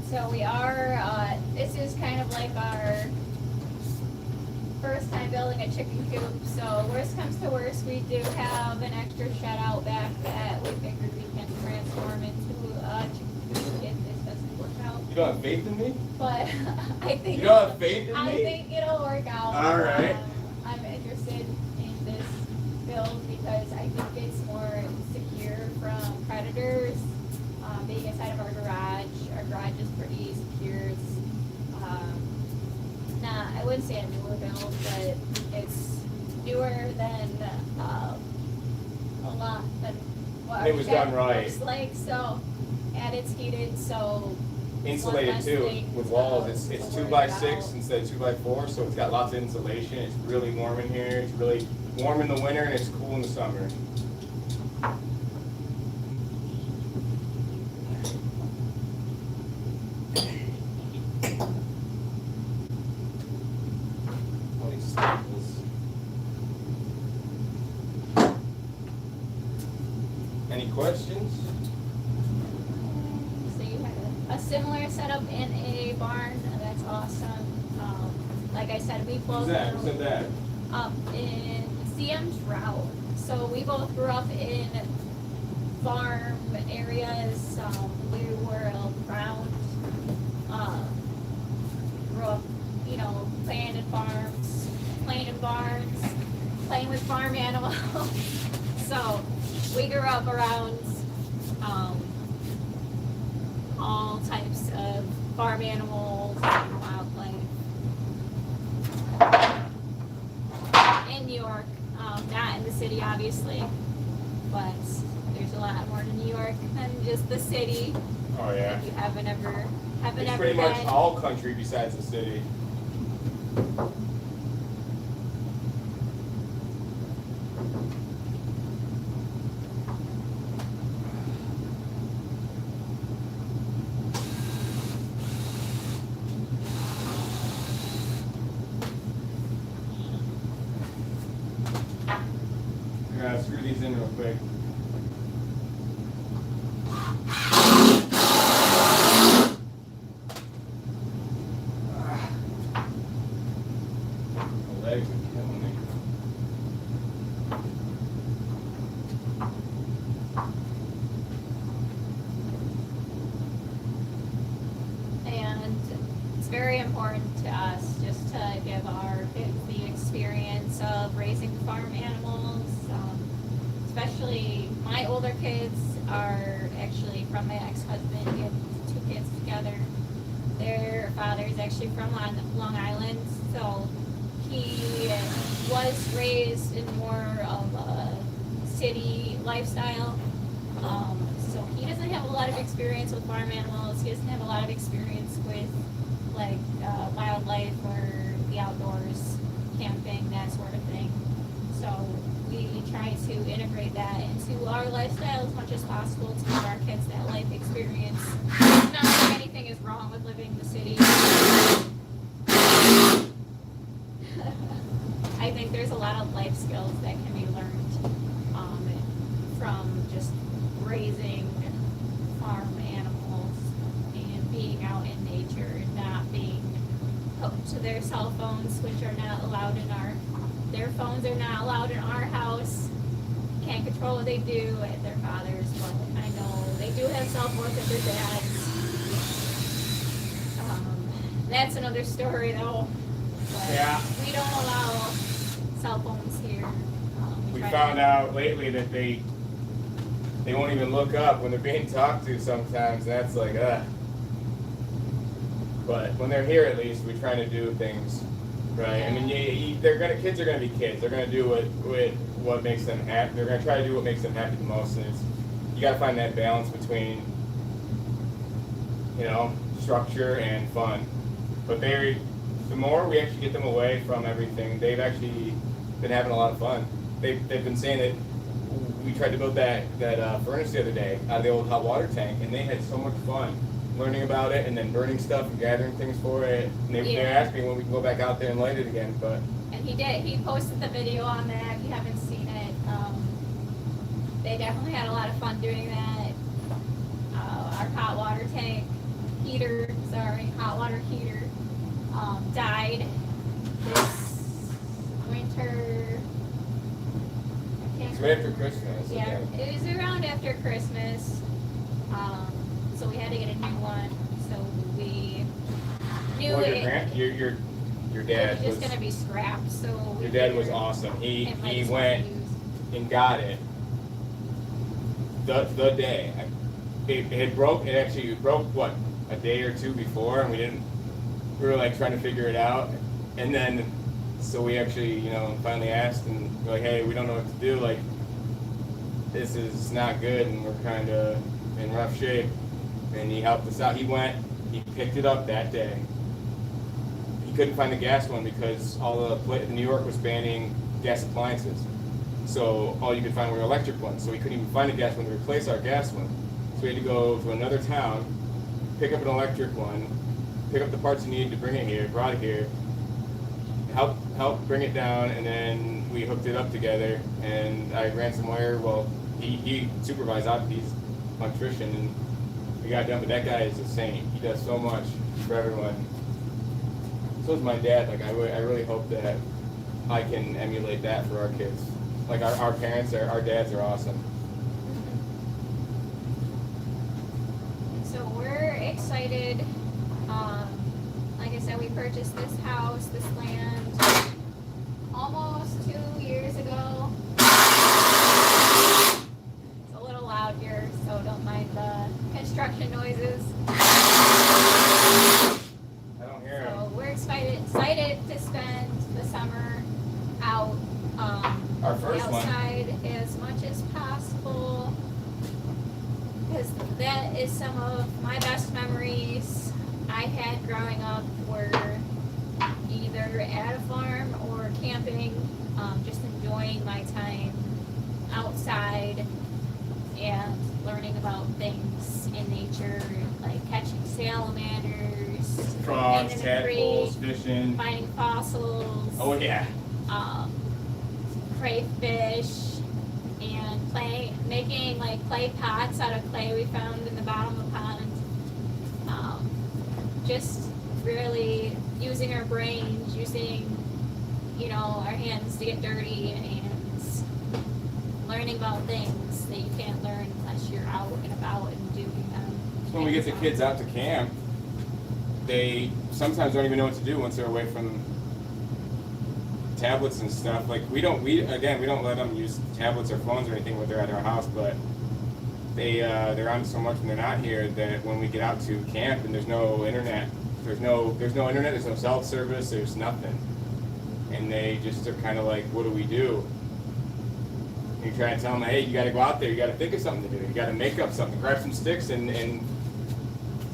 So we are, this is kind of like our first time building a chicken coop. So worst comes to worst, we do have an extra shed out back that we figured we can transform into a chicken coop if this doesn't work out. You don't have faith in me? But I think You don't have faith in me? I think it'll work out. All right. I'm interested in this build because I think it's more secure from predators. Being inside of our garage is pretty secure. It's not, I wouldn't say a newer build, but it's newer than a lot than what It was our shed done right. looks like. So, and it's heated, so Insulated less too thing with to- walls. It's to 2 worry by about. 6 instead of 2 by 4, so it's got lots of insulation. It's really warm in here. It's really warm in the winter and it's cool in the summer. All these staples. Any questions? So you had a similar setup in a barn. That's awesome. Like I said, we both Who's that? Who said that? in CM's route. So we both grew up in farm areas. We were around. Grew up, you know, playing in farms, playing in barns, playing with farm animals. So we grew up around all types of farm animals and wildlife. In New York, not in the city obviously, but there's a lot more to New York than just the city. Oh yeah. If you haven't ever It's pretty been. much all country besides the city. I gotta screw these in real quick. My legs are killing me. And it's very important to us just to give our kids the experience of raising farm animals. Especially my older kids are actually from my ex-husband. We have 2 kids together. Their father's actually from Long Island, so he was raised in more of a city lifestyle. So he doesn't have a lot of experience with farm animals. He doesn't have a lot of experience with like wildlife or the outdoors, camping, that sort of thing. So we try to integrate that into our lifestyle as much as possible to give our kids that life experience. Not that anything is wrong with living in the city. I think there's a lot of life skills that can be learned from just raising farm animals and being out in nature and not being hooked to their cell phones, which are not allowed in their phones are not allowed in our house. Can't control what they do at their father's, but I know they do have self-worth at their dad's. That's another story though. But Yeah. we don't allow cell phones here. We try found to- out lately that they won't even look up when they're being talked to sometimes. That's like, But when they're here, at least we try to do things right. I mean, kids are gonna be kids. They're gonna do what makes them happy. They're gonna try to do what makes them happy the most, and you gotta find that balance between, structure and fun. But the more we actually get them away from everything, they've actually been having a lot of fun. They've been saying that we tried to build that furnace the other day out of the old hot water tank, and they had so much fun learning about it and then burning stuff and gathering things for it. And they asked me when we can go back out there and light it again, but. And he did. He posted the video on that. If you haven't seen it, they definitely had a lot of fun doing that. Our hot water heater, died this winter. It's right after Christmas. Yeah, Okay. it was around after Christmas. So we had to get a new one. So we knew Well, your it dad was was. just gonna be scrapped. So Your dad was awesome. He went and got it the day. It actually broke what, a day or two before, and we were like trying to figure it out, and then so we actually finally asked, and we're like, hey, we don't know what to do, like this is not good and we're kind of in rough shape, and he helped us out. He picked it up that day. He couldn't find the gas one because New York was banning gas appliances. So all you could find were electric ones. So we couldn't even find a gas one to replace our gas one. So we had to go to another town, pick up an electric one, pick up the parts you needed to bring it here, brought it here, help bring it down, and then we hooked it up together. And I ran some wire. Well, he supervised these electrician, and we got done. But that guy is a saint. He does so much for everyone. So is my dad. Like I really hope that I can emulate that for our kids. Like our parents, our dads are awesome. So we're excited. Like I said, we purchased this house, this land, almost 2 years ago. It's a little loud here, so don't mind the construction noises. I don't hear him. So we're excited to spend the summer out Our first one. outside as much as possible, because that is some of my best memories I had growing up were either at a farm or camping, just enjoying my time outside and learning about things in nature, like catching salamanders, Frogs, in the creek, tadpoles, fishing. finding fossils, Oh yeah. crayfish, and making like clay pots out of clay we found in the bottom of the pond. Just really using our brains, using our hands to get dirty, and learning about things that you can't learn unless you're out and about and doing them. So when we get the kids out to camp, they sometimes don't even know what to do once they're away from tablets and stuff. Like we don't let them use tablets or phones or anything when they're at our house, but they're on so much when they're not here that when we get out to camp and there's no internet, there's no internet, there's no cell service, there's nothing, and they just are kind of like, what do we do? And you try to tell them, hey, you got to go out there. You got to think of something to do. You got to make up something. Grab some sticks and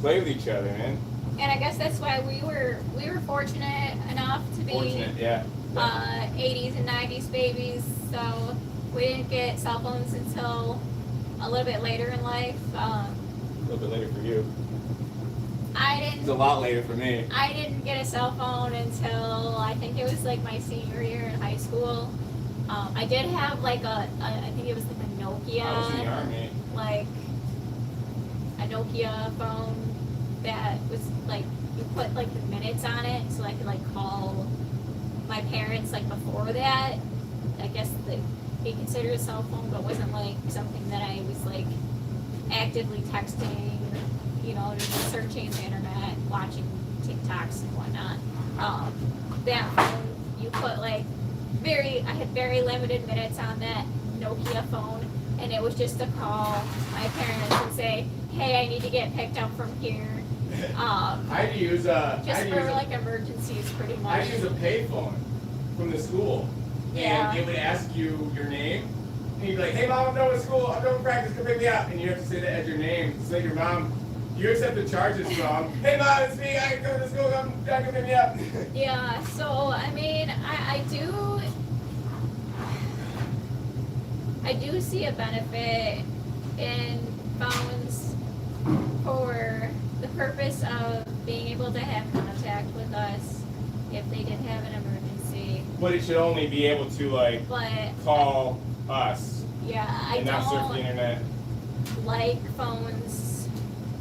play with each other, man. And I guess that's why we were fortunate enough to be Fortunate, yeah. 80s and 90s babies. So we didn't get cell phones until a little bit later in life. A little bit later for you. I didn't. It's a lot later for me. I didn't get a cell phone until I think it was like my senior year in high school. I did have like I think it was like a Nokia. I was in the Army. Like a Nokia phone that was like you put like the minutes on it, so I could like call my parents like before that. I guess that be considered a cell phone, but wasn't like something that I was like actively texting, you know, just searching the internet, watching TikToks and whatnot. That phone, you put like I had very limited minutes on that Nokia phone, and it was just to call my parents and say, hey, I need to get picked up from here. I had to use just for like emergencies, pretty much. I had to use a payphone from the school. Yeah. And it would ask you your name. And you'd be like, hey mom, I'm done with school. I'm done with practice. Come pick me up. And you have to say that as your name. So your mom, you accept the charges from, hey mom, it's me. I can come to school. Come pick me up. Yeah, so I mean, I do see a benefit in phones for the purpose of being able to have contact with us if they did have an emergency. But it should only be able to like call us. Yeah, I and not surf don't the internet. like phones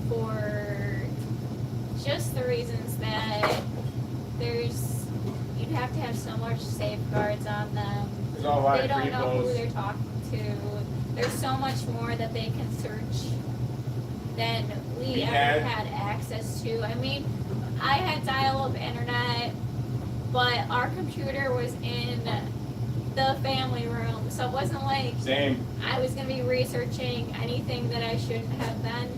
for just the reasons that you'd have to have so much safeguards on them. There's all a lot They of don't know who creepos. they're talking to. There's so much more that they can search than we ever had access to. I mean, I had dial-up internet, but our computer was in the family room, so it wasn't like Same. I was going to be researching anything that I shouldn't have been.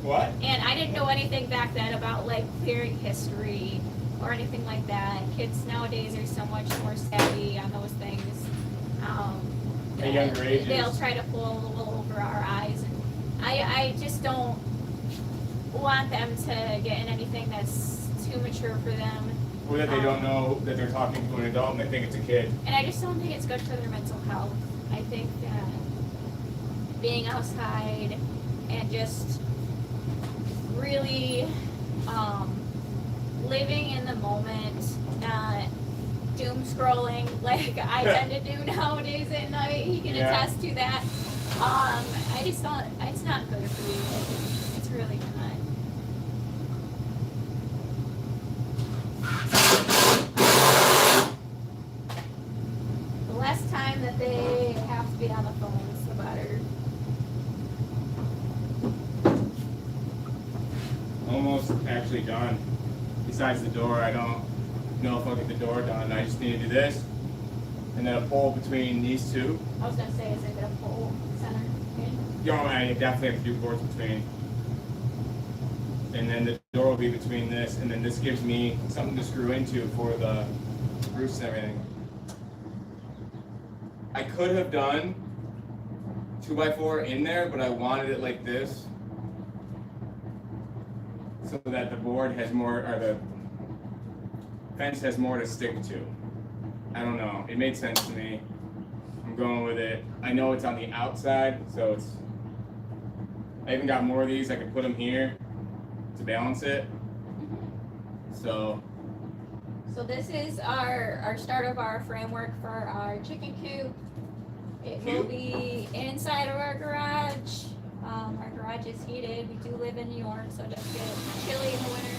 What? And I didn't know anything back then about like clearing history or anything like that. Kids nowadays are so much more savvy on those things. At younger ages. They'll try to pull the wool over our eyes. And I just don't want them to get in anything that's too mature for them. Or that they don't know that they're talking to an adult and they think it's a kid. And I just don't think it's good for their mental health. I think that being outside and just really living in the moment, not doom scrolling like I tend to do nowadays at night. He can attest to that. I just don't, it's not good for you. It's really not. The less time that they have to be on the phones, the better. Almost actually done. Besides the door, I don't know if I'll get the door done. I just need to do this. And then a pole between these two. I was gonna say, is it gonna pull center? You know, I definitely have to do boards between. And then the door will be between this, and then this gives me something to screw into for the roofs and everything. I could have done 2x4 in there, but I wanted it like this. So that the board has more, or the fence has more to stick to. I don't know, it made sense to me. I'm going with it. I know it's on the outside, so it's, I even got more of these, I could put them here to balance it. So this is our start of our framework for our chicken coop. It will be inside of our garage. Our garage is heated. We do live in New York, so it does get chilly in the winter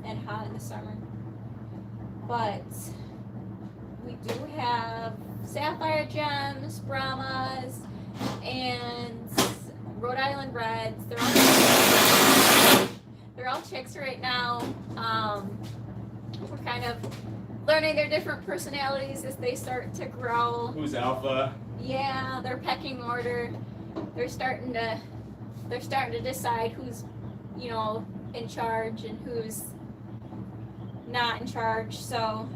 and hot in the summer. But we do have sapphire gems, Brahmas, and Rhode Island Reds. They're all chicks right now. We're kind of learning their different personalities as they start to grow. who's alpha? Yeah, their pecking order. They're starting to decide who's, you know, in charge and who's not in charge. So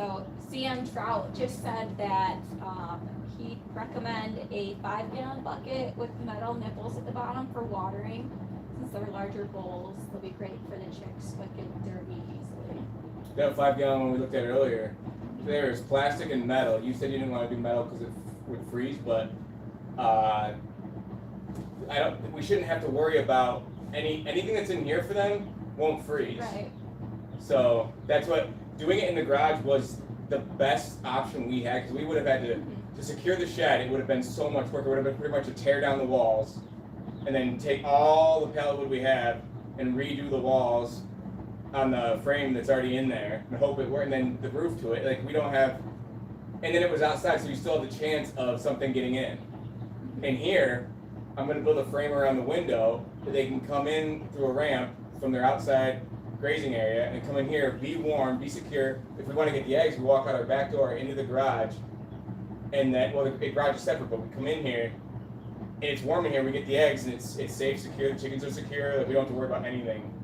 So CM Trout just said that he'd recommend a 5-gallon bucket with metal nipples at the bottom for watering. Since they're larger bowls, they'll be great for the chicks, but get dirty easily. That 5-gallon one we looked at earlier. There's plastic and metal. You said you didn't want to do metal because it would freeze, but we shouldn't have to worry about anything that's in here for them won't freeze. Right. So that's what doing it in the garage was the best option we had, because we would have had to secure the shed. It would have been so much work. It would have been pretty much to tear down the walls and then take all the pallet wood we have and redo the walls on the frame that's already in there and hope it works, and then the roof to it. Like, we don't have, and then it was outside, so you still have the chance of something getting in. And here, I'm going to build a frame around the window that they can come in through a ramp from their outside grazing area and come in here, be warm, be secure. If we want to get the eggs, we walk out our back door into the garage, and then, well, the garage is separate, but we come in here, and it's warm in here, we get the eggs, and it's safe, secure, the chickens are secure, that we don't have to worry about anything.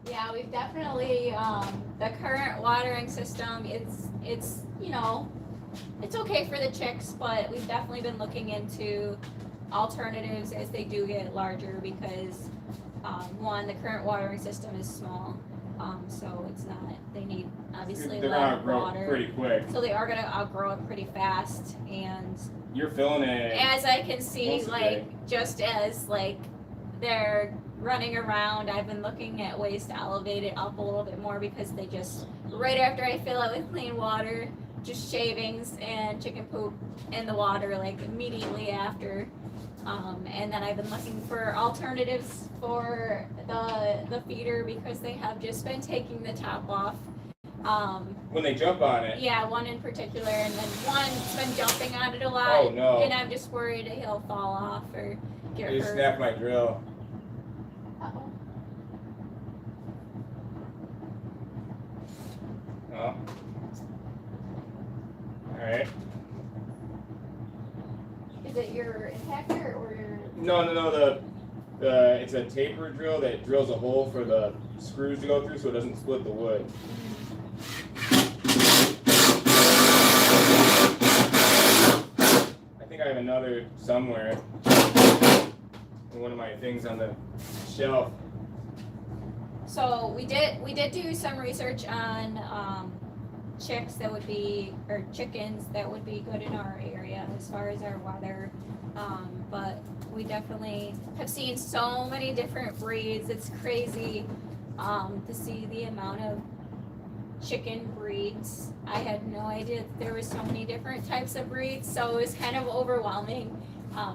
Yeah, we've definitely, the current watering system, it's you know, it's okay for the chicks, but we've definitely been looking into alternatives as they do get larger, because one, the current watering system is small, so it's not, they need obviously They're a lot gonna of outgrow water. pretty quick. So they are gonna outgrow it pretty fast, and You're filling it. as I can see, Once a day. like, just as like they're running around, I've been looking at ways to elevate it up a little bit more, because they just, right after I fill it with clean water, just shavings and chicken poop in the water, like immediately after. And then I've been looking for alternatives for the feeder, because they have just been taking the top off. When they jump on it. Yeah, one in particular, and then one's been jumping on it a lot. Oh, no. And I'm just worried that he'll fall off or get I just hurt. snapped my drill. Uh-oh. Oh. Alright. Is it your impactor or your? No, it's a taper drill that drills a hole for the screws to go through so it doesn't split the wood. I think I have another somewhere. One of my things on the shelf. So we did do some research on chicks that would be, or chickens that would be good in our area as far as our weather. But we definitely have seen so many different breeds. It's crazy to see the amount of chicken breeds. I had no idea that there was so many different types of breeds, so it was kind of overwhelming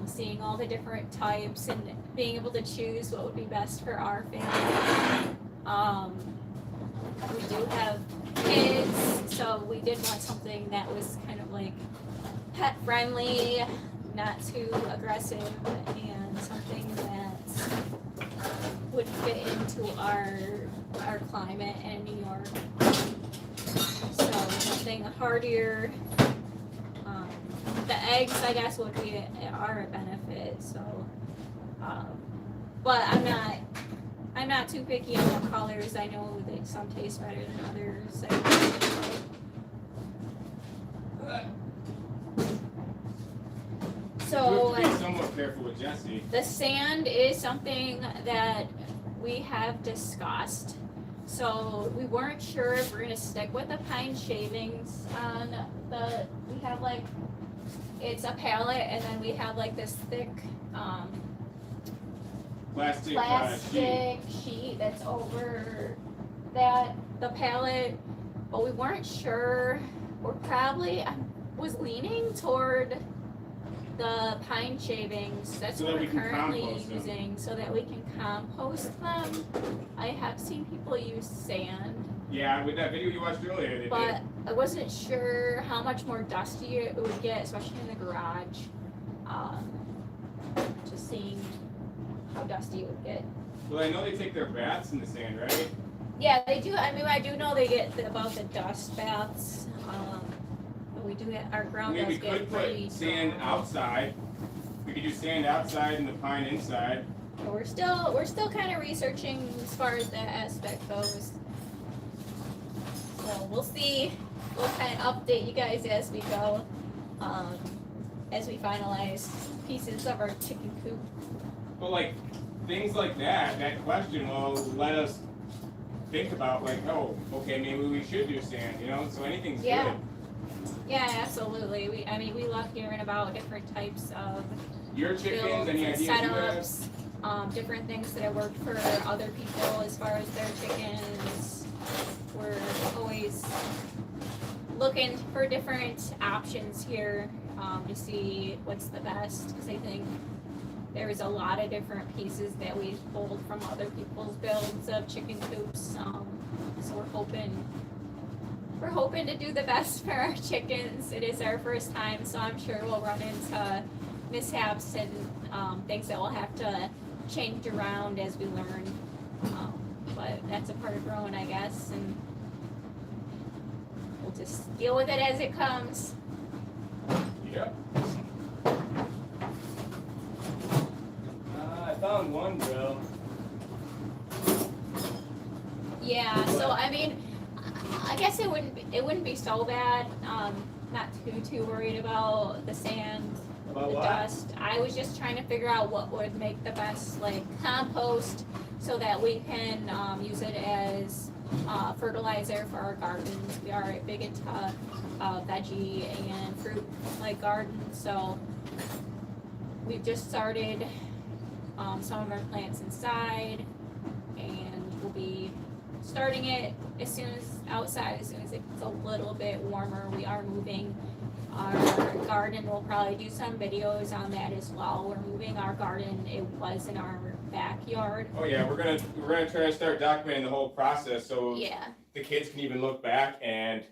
seeing all the different types and being able to choose what would be best for our family. We do have kids, so we did want something that was kind of like pet friendly, not too aggressive, and something that would fit into our climate in New York. So something hardier. The eggs, I guess, are a benefit. So, but I'm not too picky on the colors. I know that some taste better than others. So You have to be somewhat careful with Jessie. the sand is something that we have discussed. So we weren't sure if we're gonna stick with the pine shavings on we have like, it's a pallet, and then we have like this thick plastic sheet that's over the pallet, but we weren't sure. I was leaning toward the pine shavings. That's So what that we're we can currently compost them. using, so that we can compost them. I have seen people use sand, Yeah, with that video you watched earlier, they but I wasn't sure how much more dusty it would get, especially in the garage. Just seeing how dusty it would get. did. Well, I know they take their baths in the sand, right? Yeah, they do. I mean, I do know they get about the dust baths. But we do get, our ground We does could get pretty put sand dry. outside. We could do sand outside and the pine inside. So we're still kind of researching as far as that aspect goes. So we'll see. We'll kind of update you guys as we go, as we finalize pieces of our chicken coop. But like things like that question will let us think about like, oh, okay, maybe we should do sand, you know? So anything's Yeah. good. Yeah, absolutely. We love hearing about different types of Your chickens, builds any and ideas you have? setups, different things that have worked for other people as far as their chickens. We're always looking for different options here, to see what's the best, because I think there's a lot of different pieces that we've pulled from other people's builds of chicken coops. So we're hoping to do the best for our chickens. It is our first time, so I'm sure we'll run into mishaps and things that we'll have to change around as we learn. But that's a part of growing, I guess, and we'll just deal with it as it comes. Yeah. I found one drill. Yeah, so I mean, I guess it wouldn't be so bad. Not too worried about the sand, About the what? dust. I was just trying to figure out what would make the best like compost, so that we can use it as fertilizer for our gardens. We are big into veggie and fruit like gardens, so we've just started some of our plants inside, and we'll be starting it as soon as it gets a little bit warmer. We are moving our garden. We'll probably do some videos on that as well. We're moving our garden. It was in our backyard. Oh yeah, we're gonna try to start documenting the whole process so Yeah. the kids can even look back and,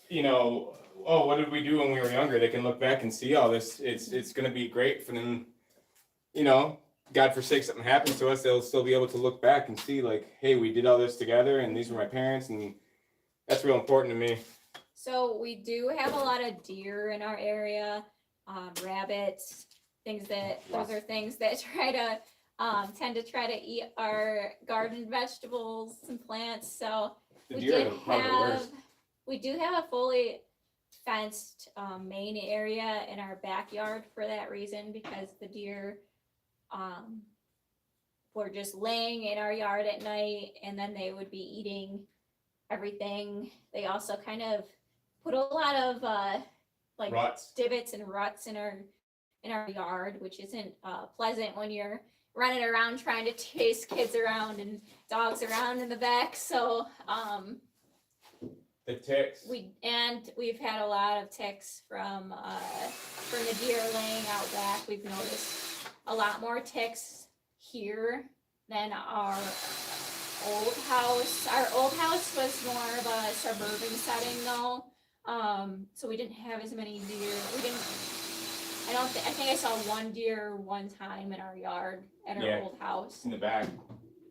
you know, oh, what did we do when we were younger? They can look back and see all this. It's gonna be great for them, you know. God forsake something happens to us, they'll still be able to look back and see like, hey, we did all this together and these were my parents, and that's real important to me. So we do have a lot of deer in our area, rabbits, those are things that tend to try to eat our garden vegetables and plants. So The deer are probably the worst. we do have a fully fenced main area in our backyard for that reason, because the deer were just laying in our yard at night, and then they would be eating everything. They also kind of put a lot of like Ruts. divots and ruts in our yard, which isn't pleasant when you're running around trying to chase kids around and dogs around in the back. So The ticks. we've had a lot of ticks from the deer laying out back. We've noticed a lot more ticks here than our old house. Our old house was more of a suburban setting though. So we didn't have as many deer. I think I saw one deer one time in our yard at our old house. In the back.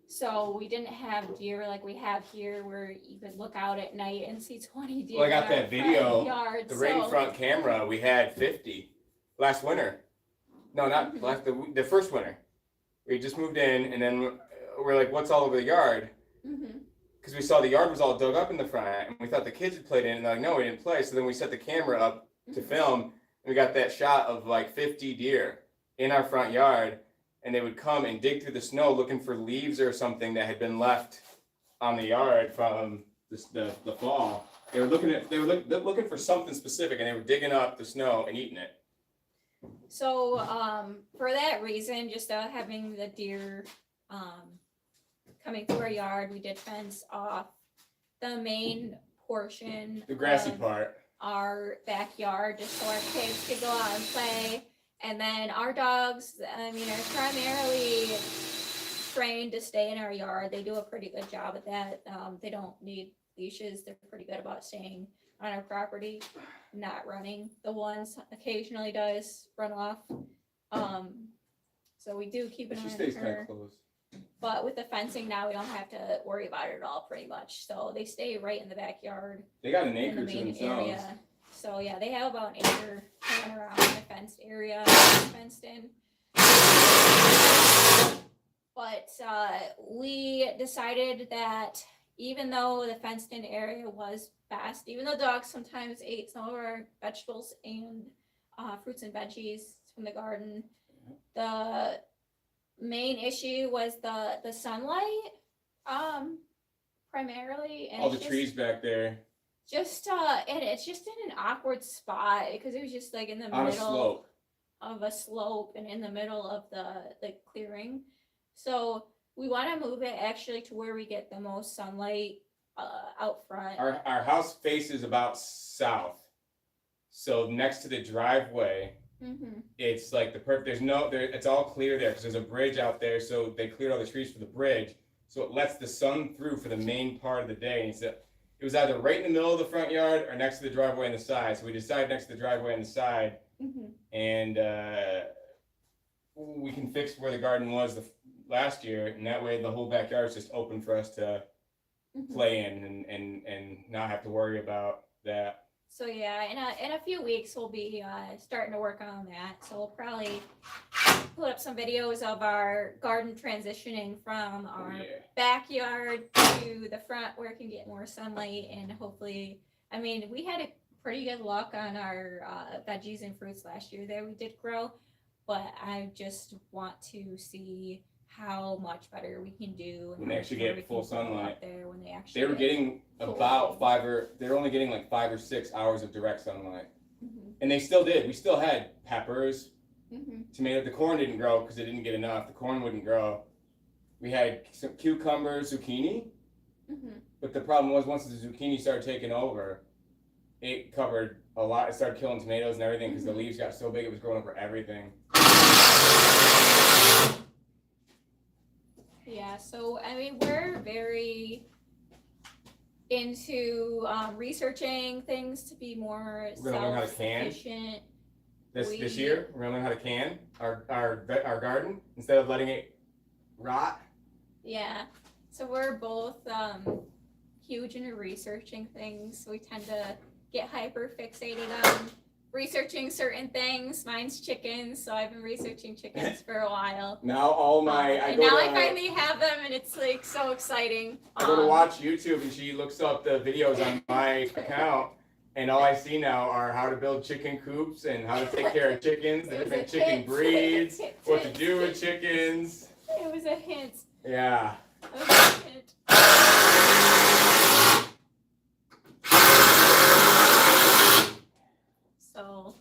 So we didn't have deer like we have here, where you could look out at night and see 20 deer. Well, I got in our that video, front yard. the right in front camera, we had 50 last winter. No, not Mhm. the first winter. We just moved in, and then we're like, what's all over the yard? Because we saw the yard was all dug up in the front, and we thought the kids had played in it, and they're like, no, we didn't play. So then we set the camera up to film, and we got that shot of like 50 deer in our front yard, and they would come and dig through the snow looking for leaves or something that had been left on the yard from the fall. They were looking for something specific, and they were digging up the snow and eating it. So for that reason, just having the deer coming through our yard, we did fence off the main portion, The grassy of part. our backyard, just so our kids could go out and play. And then our dogs, I mean, are primarily trained to stay in our yard. They do a pretty good job at that. They don't need leashes. They're pretty good about staying on our property, not running. The ones occasionally does run off. So we do keep an eye She on stays kind her. of close. But with the fencing now, we don't have to worry about it at all, pretty much. So they stay right in the backyard, They got an in the acre to main themselves. area. So yeah, they have about an acre running around in a fenced area, fenced in. but we decided that even though the fenced in area was best, even though dogs sometimes ate some of our vegetables and fruits and veggies from the garden, the main issue was the sunlight, primarily. And All the trees back there and it's just in an awkward spot because it was just like in the on a middle slope. of a slope and in the middle of the clearing. So we want to move it actually to where we get the most sunlight out front. Our house faces about south, so next to the driveway, it's like it's all clear there because there's a bridge out there. So they cleared all the trees for the bridge, so it lets the sun through for the main part of the day. And it was either right in the middle of the front yard or next to the driveway on the side. So we decided next to the driveway on the side, and we can fix where the garden was last year, and that way the whole backyard is just open for us to play in and not have to worry about that. So yeah, in a few weeks we'll be starting to work on that. So we'll probably put up some videos of our garden transitioning from our backyard to the front where it can get more sunlight, and hopefully, I mean, we had a pretty good luck on our veggies and fruits last year that we did grow, but I just want to see how much better we can do when they actually get full sunlight. There, when they actually were getting about they're only getting like 5 or 6 hours of direct sunlight, and they still did. We still had peppers, tomato. The corn didn't grow because it didn't get enough. The corn wouldn't grow. We had some cucumbers, zucchini, but the problem was once the zucchini started taking over, it covered a lot. It started killing tomatoes and everything because the leaves got so big it was growing over everything. Yeah, so I mean, we're very into researching things to be more self-sufficient. This year, we're gonna learn how to can our garden instead of letting it rot. Yeah, so we're both huge into researching things. We tend to get hyper fixated on researching certain things. Mine's chickens, so I've been researching chickens for a while. Now I finally have them, and it's like so exciting. I go to watch YouTube, and she looks up the videos on my account, and all I see now are how to build chicken coops and how to take care of chickens, the different chicken breeds, what to do with chickens. It was a hint. Yeah. It was a hint. So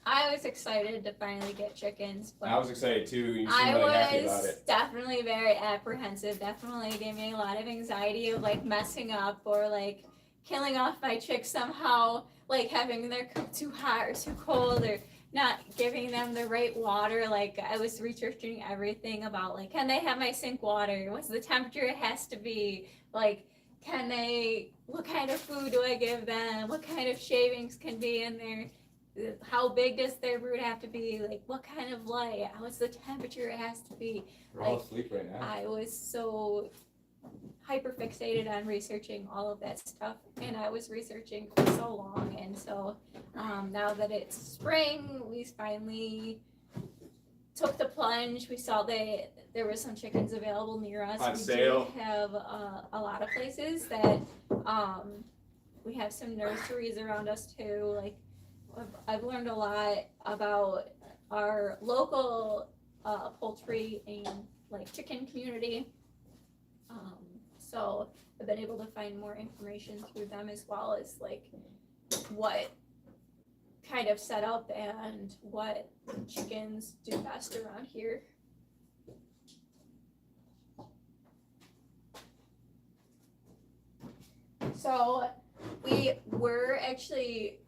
I was excited to finally get chickens, but I was excited too. You seem really happy about it. Definitely very apprehensive. Definitely gave me a lot of anxiety of like messing up or like killing off my chicks somehow, like having their coop too hot or too cold or not giving them the right water. Like I was researching everything about like, can they have my sink water? What's the temperature it has to be? Like, what kind of food do I give them? What kind of shavings can be in there? How big does their brood have to be? Like, what kind of light? What's the temperature it has to be? We're all asleep right now. I was so hyper fixated on researching all of that stuff, and I was researching for so long, and so now that it's spring, we finally took the plunge. We saw that there were some chickens available near us. On we sale. do have a lot of places that we have some nurseries around us too. Like I've learned a lot about our local poultry and like chicken community. So I've been able to find more information through them as well as like what kind of setup and what chickens do best around here. So we were actually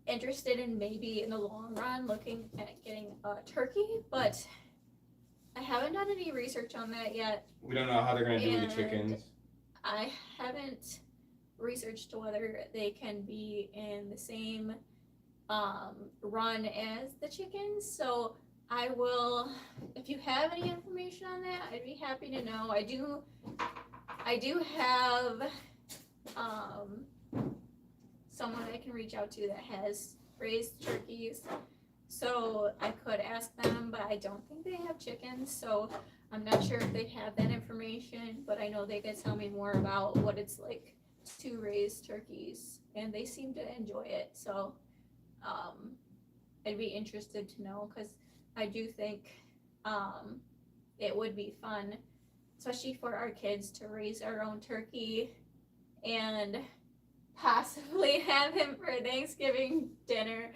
interested in maybe in the long run looking at getting a turkey, but I haven't done any research on that yet. We don't know how they're going to do with the chickens. I haven't researched whether they can be in the same run as the chickens. So I will, if you have any information on that, I'd be happy to know. I do have someone I can reach out to that has raised turkeys. So I could ask them, but I don't think they have chickens, so I'm not sure if they have that information, but I know they could tell me more about what it's like to raise turkeys, and they seem to enjoy it. So I'd be interested to know, because I do think it would be fun, especially for our kids, to raise our own turkey and possibly have him for Thanksgiving dinner.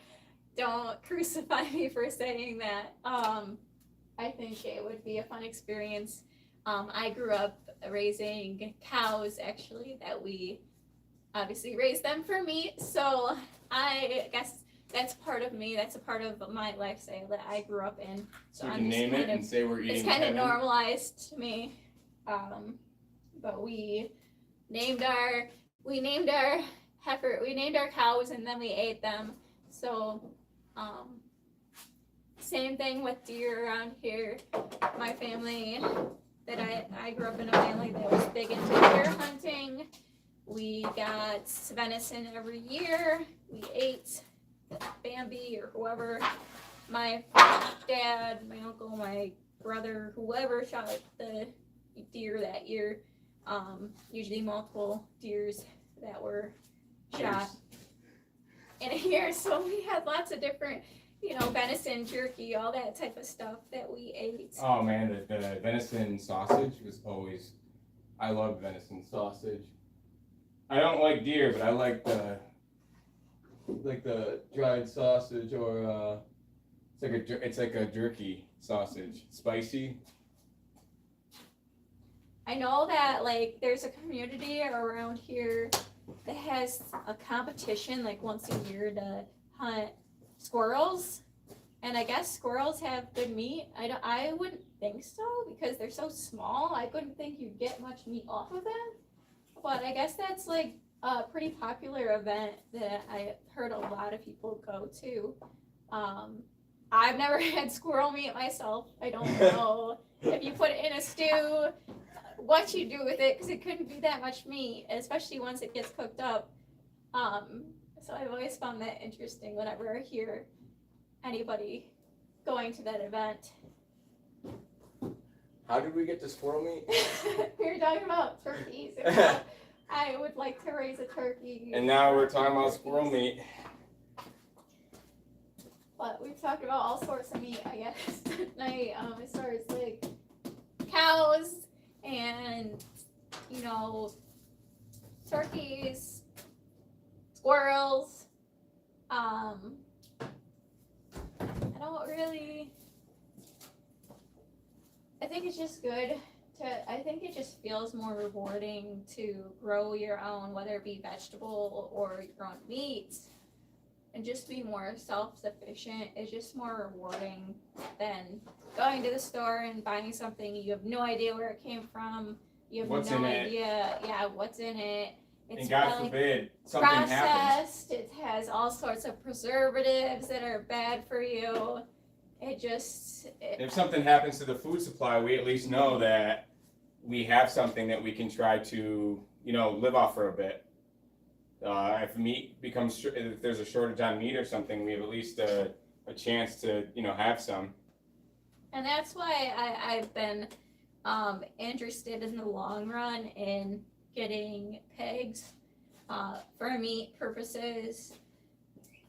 Don't crucify me for saying that. I think it would be a fun experience. I grew up raising cows, actually, that we obviously raised them for meat. So I guess that's part of me. That's a part of my lifestyle that I grew up in. So we can name it and say we're eating it's kind of heaven. normalized to me. But we named our cows, and then we ate them. So same thing with deer around here. My family, I grew up in a family that was big into deer hunting. We got venison every year. We ate Bambi or whoever. My dad, my uncle, my brother, whoever shot the deer that year. Usually multiple deers that were shot in a year. So we had lots of different, venison, jerky, all that type of stuff that we ate. Oh man, the venison sausage was always, I love venison sausage. I don't like deer, but I like the dried sausage, or it's like a jerky sausage, spicy. I know that there's a community around here that has a competition once a year to hunt squirrels, and I guess squirrels have good meat. I wouldn't think so, because they're so small. I wouldn't think you'd get much meat off of them, but I guess that's a pretty popular event that I heard a lot of people go to. I've never had squirrel meat myself. I don't know if you put it in a stew, what you do with it, because it couldn't be that much meat, especially once it gets cooked up. So I've always found that interesting whenever I hear anybody going to that event. How did we get to squirrel meat? We were talking about turkeys. I would like to raise a turkey. And now we're talking about squirrel meat. But we've talked about all sorts of meat, I guess, tonight. As far as cows and turkeys, squirrels. I don't really. I think it's just good I think it just feels more rewarding to grow your own, whether it be vegetable or your own meat, and just be more self-sufficient. It's just more rewarding than going to the store and buying something you have no idea where it came from. You have What's no in it? idea, what's in it. It's And God forbid something happens. processed. It has all sorts of preservatives that are bad for you. If something happens to the food supply, we at least know that we have something that we can try to, live off for a bit. If there's a shortage on meat or something, we have at least a chance to, have some. And that's why I've been interested in the long run in getting pigs for meat purposes.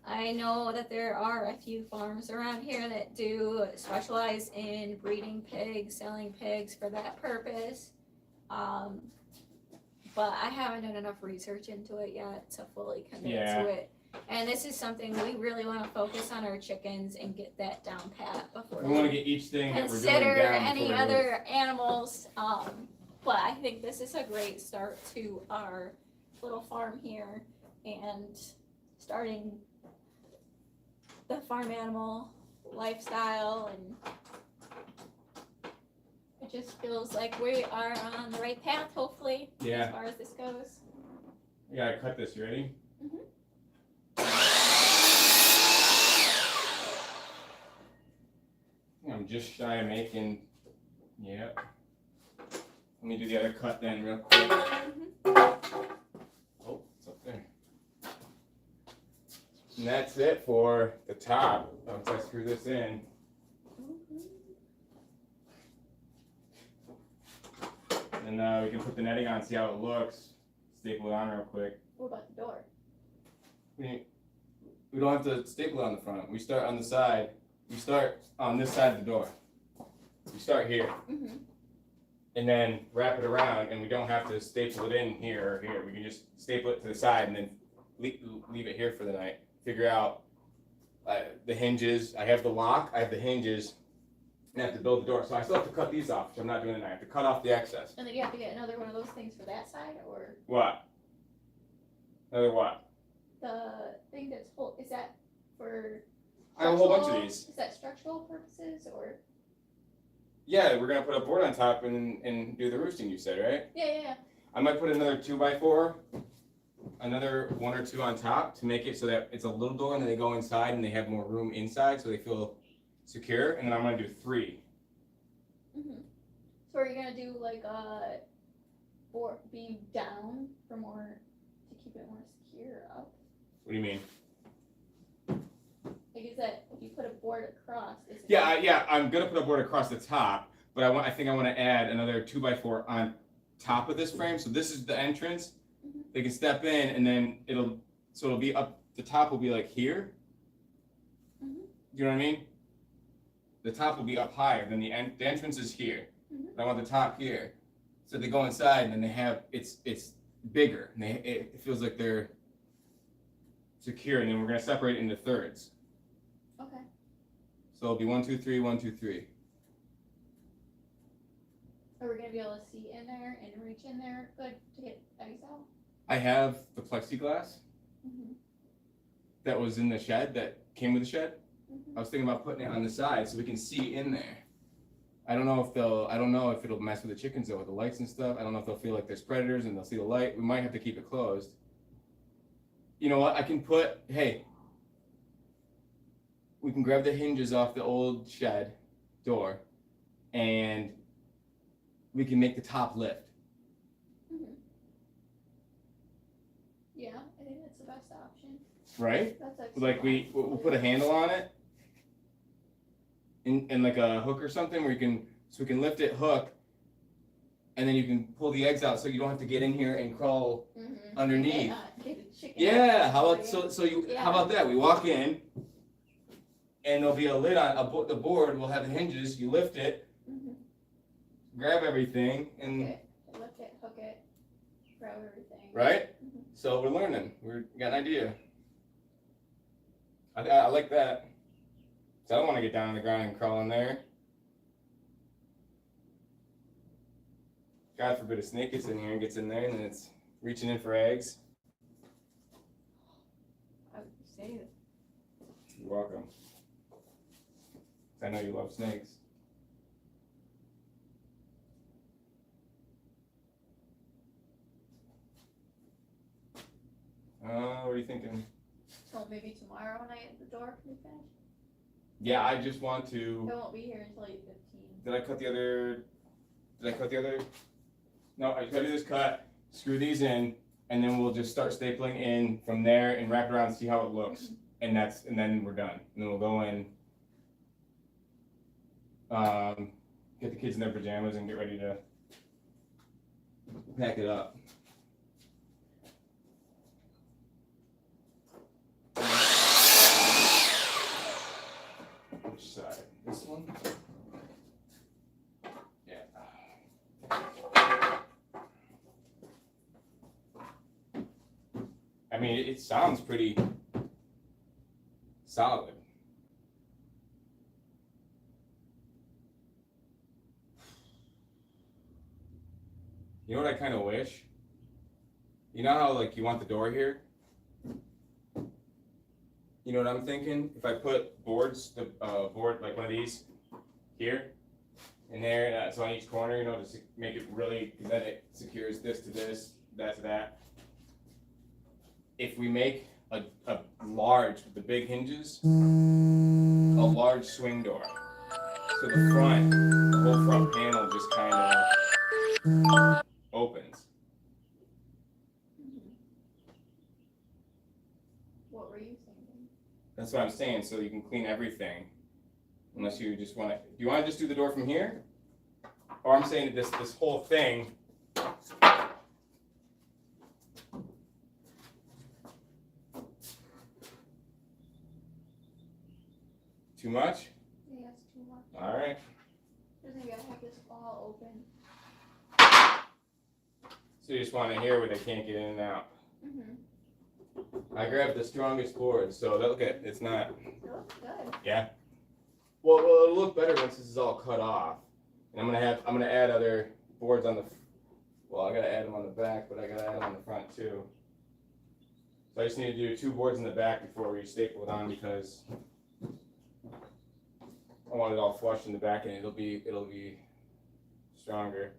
I know that there are a few farms around here that do specialize in breeding pigs, selling pigs for that purpose. But I haven't done enough research into it yet to fully commit to it. And this is something we really want to focus on our chickens and get that down pat before we want to get each thing that we're doing consider down any before other animals. But I think this is a great start to our little farm here and starting the farm animal lifestyle, and it just feels like we are on the right path, hopefully, as far as this goes. You gotta cut this, you ready? I'm just shy of making, Let me do the other cut then real quick. Oh, it's up there. And that's it for the top. Once I screw this in. and we can put the netting on, see how it looks. Staple it on real quick. What about the door? We don't have to staple it on the front. We start on the side. We start on this side of the door. We start here, Mm-hmm. and then wrap it around, and we don't have to staple it in here or here. We can just staple it to the side and then leave it here for the night. Figure out the hinges. I have the lock. I have the hinges. And I have to build the door. So I still have to cut these off, which I'm not doing tonight. I have to cut off the excess. And then you have to get another one of those things for that side, or What? Another what? the thing that's full, is that for? I have a whole bunch of structural- these. Is that structural purposes, or? Yeah, we're gonna put a board on top and do the roosting. You said, right? Yeah. I might put another 2x4, another 1 or 2 on top to make it so that it's a little door, and then they go inside and they have more room inside, so they feel secure. And then I'm gonna do 3. Mm-hmm. So are you gonna do like a board beam down for more, to keep it more secure up? What do you mean? Like, is that, if you put a board across, is it? Yeah, I'm gonna put a board across the top, but I think I want to add another 2x4 on top of this frame. So this is the entrance. Mhm. They can step in, and then it'll be up. The top will be like here. Mhm. You know what I mean? The top will be up higher than the entrance is here. Mhm. But I want the top here, so they go inside and then they have it's bigger, and it feels like they're secure. And then we're gonna separate it into thirds. Okay. So it'll be 1, 2, 3, 1, 2, 3. Are we gonna be able to see in there and reach in there good to get ice out? I have the plexiglass Mm-hmm. that was in the shed that came with the shed. Mm-hmm. I was thinking about putting it on the side so we can see in there. I don't know if it'll mess with the chickens though with the lights and stuff. I don't know if they'll feel like there's predators and they'll see the light. We might have to keep it closed. You know what? We can grab the hinges off the old shed door and we can make the top lift. Mm-hmm. Yeah, I think that's the best option. Right? That's actually Like we'll put a handle on it and like a hook or something where we can lift it, hook, and then you can pull the eggs out so you don't have to get in here and crawl Mm-hmm. underneath. Get the chicken Yeah, out how for about you. how about that? We walk in and there'll be a lid on the board, we'll have the hinges, you lift it, Mm-hmm. grab everything and Lift it, hook it, grab everything. right? Mhm. So we're learning. We got an idea. I like that. So I don't want to get down on the ground and crawl in there. God forbid a snake gets in here and gets in there and then it's reaching in for eggs. I would say that. You're welcome. I know you love snakes. What are you thinking? So maybe tomorrow night the door can be finished? Yeah, I just want to. I won't be here until 8:15. Did I cut the other? No, I gotta do this cut, screw these in, and then we'll just start stapling in from there and wrap it around and see how it looks. And then we're done. And then we'll go in, get the kids in their pajamas and get ready to pack it up. Which side? This one? Yeah. I mean, it sounds pretty solid. You know what I kind of wish? You know how like you want the door here? You know what I'm thinking? If I put boards, the board like one of these here and there, so on each corner, you know, to make it really, because then it secures this to this, that to that. If we make a large, with the big hinges, a large swing door. So the whole front panel just kind of opens. What were you thinking? That's what I'm saying, so you can clean everything. Unless you just want to, do you want to just do the door from here? Or I'm saying that this whole thing Too much? Yeah, it's too much. All right. Doesn't gotta have this all open. So you just want to hear where they can't get in and out. Mm-hmm. I grabbed the strongest board, so look at it's not. It looks good. Yeah. Well, it'll look better once this is all cut off. And I'm gonna add other boards on the. Well, I gotta add them on the back, but I gotta add them on the front too. So I just need to do 2 boards in the back before we staple it on because I want it all flush in the back and it'll be stronger.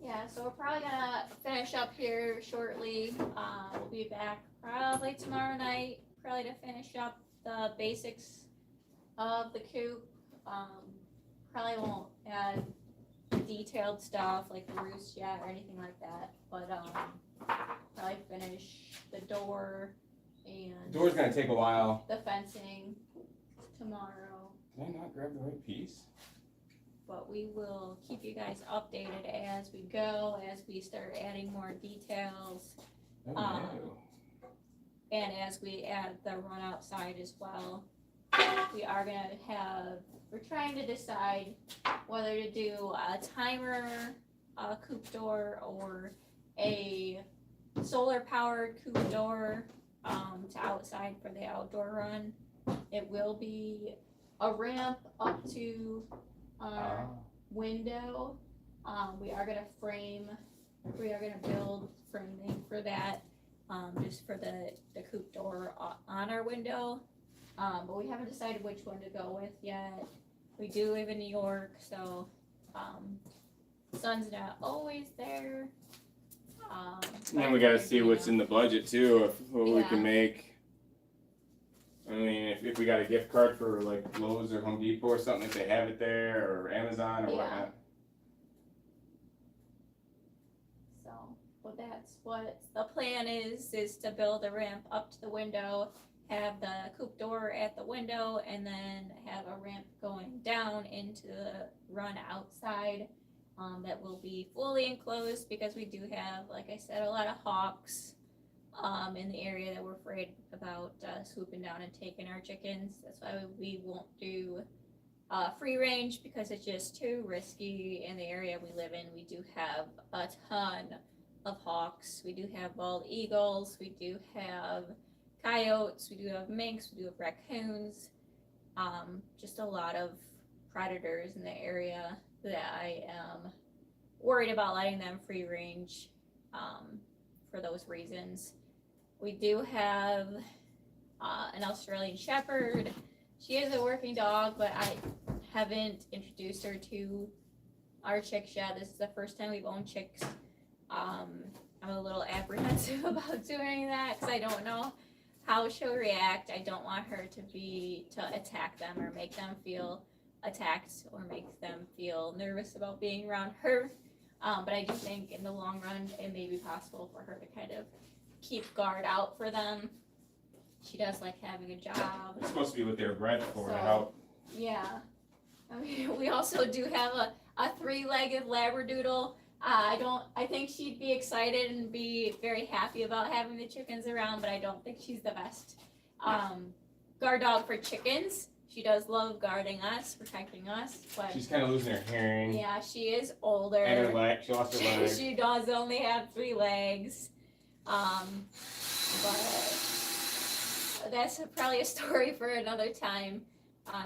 Yeah, so we're probably gonna finish up here shortly. We'll be back probably tomorrow night, probably to finish up the basics of the coop. Probably won't add detailed stuff like the roost yet or anything like that, but probably finish the door and The door's gonna take a while. the fencing tomorrow. Did I not grab the right piece? But we will keep you guys updated as we go, as we start adding more details, Oh, no. and as we add the run outside as well. We are gonna we're trying to decide whether to do a timer coop door or a solar powered coop door to outside for the outdoor run. It will be a ramp up to our window. We are gonna build framing for that, just for the coop door on our window. But we haven't decided which one to go with yet. We do live in New York, so sun's not always there. And then we gotta see what's in the budget too, what we Yeah. can make. I mean, if we got a gift card for like Lowe's or Home Depot or something, if they have it there, or Amazon or Yeah. whatnot. So, well, that's what the plan is to build a ramp up to the window, have the coop door at the window, and then have a ramp going down into the run outside. That will be fully enclosed because we do have, like I said, a lot of hawks in the area that we're afraid about swooping down and taking our chickens. That's why we won't do free range because it's just too risky in the area we live in. We do have a ton of hawks. We do have bald eagles. We do have coyotes. We do have minks. We do have raccoons. Just a lot of predators in the area that I am worried about letting them free range for those reasons. We do have an Australian Shepherd. She is a working dog, but I haven't introduced her to our chicks yet. This is the first time we've owned chicks. I'm a little apprehensive about doing that because I don't know how she'll react. I don't want her to attack them or make them feel attacked or make them feel nervous about being around her. But I do think in the long run it may be possible for her to kind of keep guard out for them. She does like having a job. It's supposed to be what they're bred for, to So, help. Yeah. I mean, we also do have a 3-legged Labradoodle. I think she'd be excited and be very happy about having the chickens around, but I don't think she's the best guard dog for chickens. She does love guarding us, protecting us, but She's kind of losing her hearing. yeah, she is older. And her leg, she lost her leg. She does only have 3 legs. But that's probably a story for another time.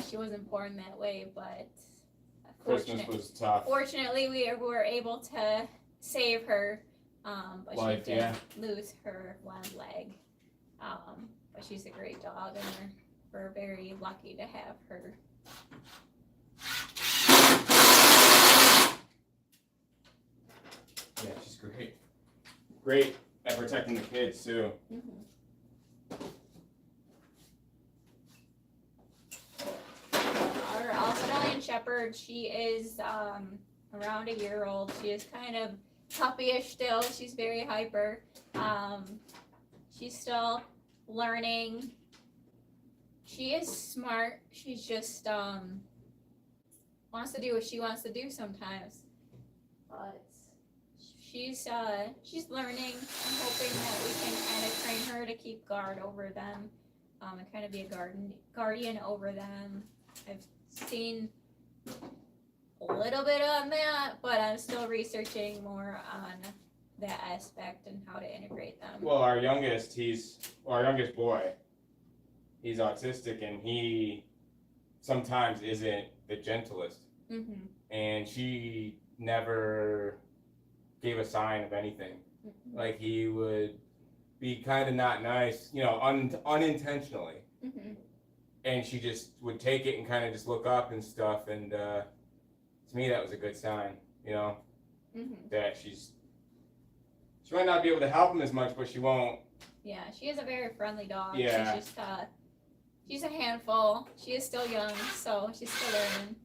She wasn't born that way, but Christmas was tough. fortunately we were able to save her. But Life, she did yeah. lose her one leg. But she's a great dog, and we're very lucky to have her. Yeah, she's great. Great at protecting the kids too. Our Australian Shepherd, she is around a year old. She is kind of puppyish still. She's very hyper. She's still learning. She is smart. She's just wants to do what she wants to do sometimes. But she's learning. I'm hoping that we can kind of train her to keep guard over them, and kind of be a guardian over them. I've seen a little bit on that, but I'm still researching more on that aspect and how to integrate them. Well, our youngest boy, he's autistic, and he sometimes isn't the gentlest. Mm-hmm. And she never gave a sign of anything. Mm-hmm. Like, he would be kind of not nice, unintentionally. Mm-hmm. And she just would take it and kind of just look up and stuff. And to me, that was a good sign, Mm-hmm. that she might not be able to help him as much, but she won't. Yeah, she is a very friendly dog. Yeah. She's just she's a handful. She is still young, so she's still learning.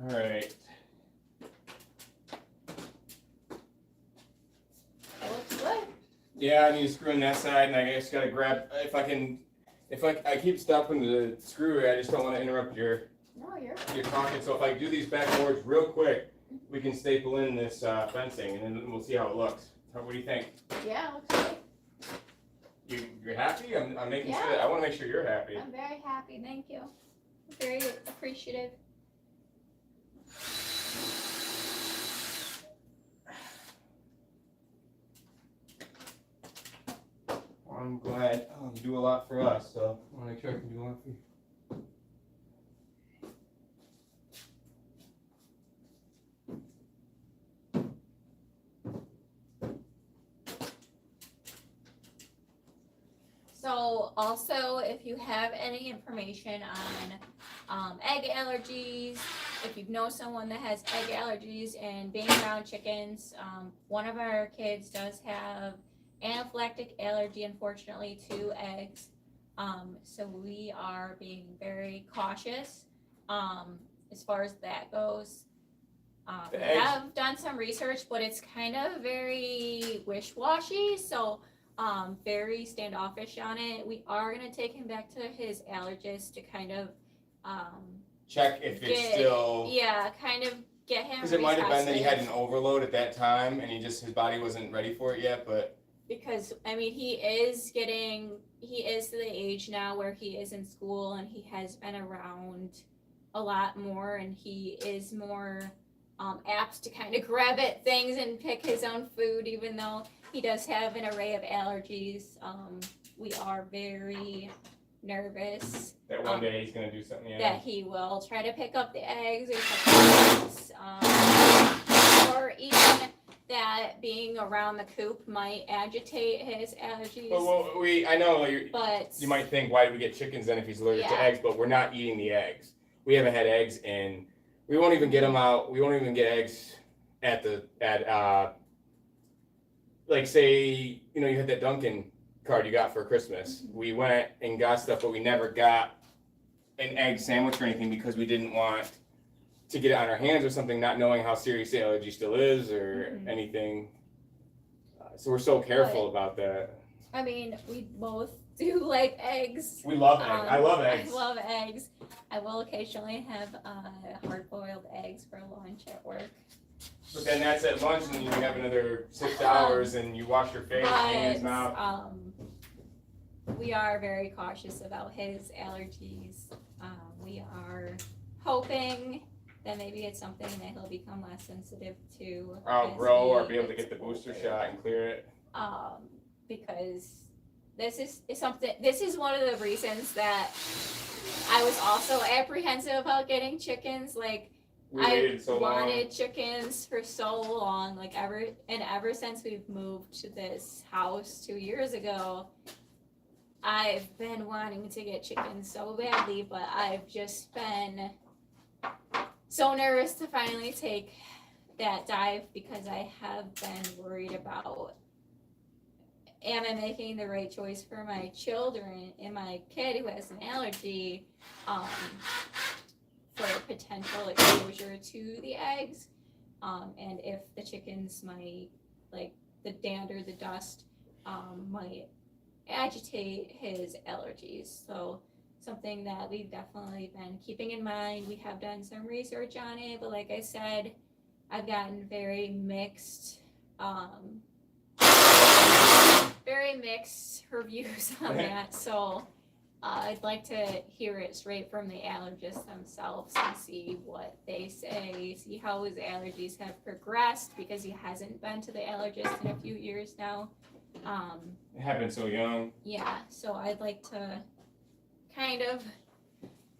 All right. It looks good. Yeah, I need to screw in that side, and I just gotta grab, if I keep stopping the screw, I just don't want to interrupt your No, you're talking. So if I do these backboards real quick, we can staple in this fencing, and then we'll see how it looks. What do you think? Yeah, it looks good. You're happy? I'm making sure Yeah. I want to make sure you're happy. I'm very happy, thank you. Very appreciative. I'm glad you do a lot for us, so I want to make sure I can do a lot for you. So also, if you have any information on egg allergies, if you know someone that has egg allergies and being around chickens, one of our kids does have anaphylactic allergy, unfortunately, to eggs. So we are being very cautious as far as that goes. We have done some research, but it's kind of very wish-washy, so very standoffish on it. We are going to take him back to his allergist to kind of check if it's still... Yeah, kind of get him... Because it might have been that he had an overload at that time, and his body wasn't ready for it yet, but... Because, I mean, he is to the age now where he is in school, and he has been around a lot more, and he is more apt to kind of grab at things and pick his own food, even though he does have an array of allergies. We are very nervous that one day he's going to do something. Yeah. That he will try to pick up the eggs or something else, or even that being around the coop might agitate his allergies. Well, I know but you might think, why do we get chickens then if he's allergic to Yeah. eggs? But we're not eating the eggs. We haven't had eggs, and we won't even get them out. We won't even get eggs at like, say, you had that Dunkin' card you got for Christmas. We went and got stuff, but we never got an egg sandwich or anything because we didn't want to get it on our hands or something, not knowing how serious the allergy still is or anything. So we're so careful about that. I mean, we both do like eggs. We love eggs. I love eggs. I love eggs. I will occasionally have hard-boiled eggs for lunch at work. But then that's at lunch, and you have another 6 hours, and you wash your face, hands, mouth. We are very cautious about his allergies. We are hoping that maybe it's something that he'll become less sensitive to. Outgrow or be able to get the booster shot and clear it. Because this is one of the reasons that I was also apprehensive about getting chickens. Like, I wanted chickens for so long, ever since we've moved to this house 2 years ago, I've been wanting to get chickens so badly, but I've just been so nervous to finally take that dive because I have been worried about, am I making the right choice for my children and my kid who has an allergy, for potential exposure to the eggs, and if the chickens might, like the dander, the dust, might agitate his allergies. So something that we've definitely been keeping in mind. We have done some research on it, but like I said, I've gotten very mixed reviews on that. So I'd like to hear it straight from the allergists themselves and see what they say, see how his allergies have progressed, because he hasn't been to the allergist in a few years now. It happened so young. Yeah, so I'd like to kind of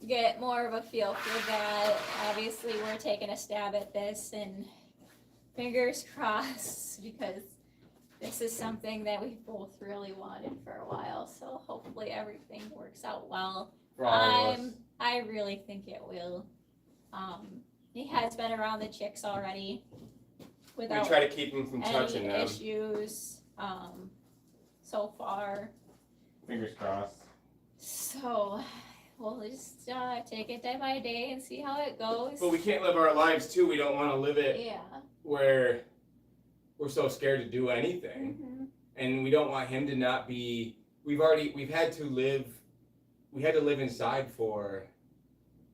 get more of a feel for that. Obviously, we're taking a stab at this, and fingers crossed, because this is something that we both really wanted for a while. So hopefully everything works out well. For all of us. I really think it will. He has been around the chicks already We without try to keep him from any touching them. issues so far. Fingers crossed. So we'll just take it day by day and see how it goes. But we can't live our lives too. We don't want to live it Yeah. where we're so scared to do anything. Mm-hmm. And we don't want him to not be. We had to live inside for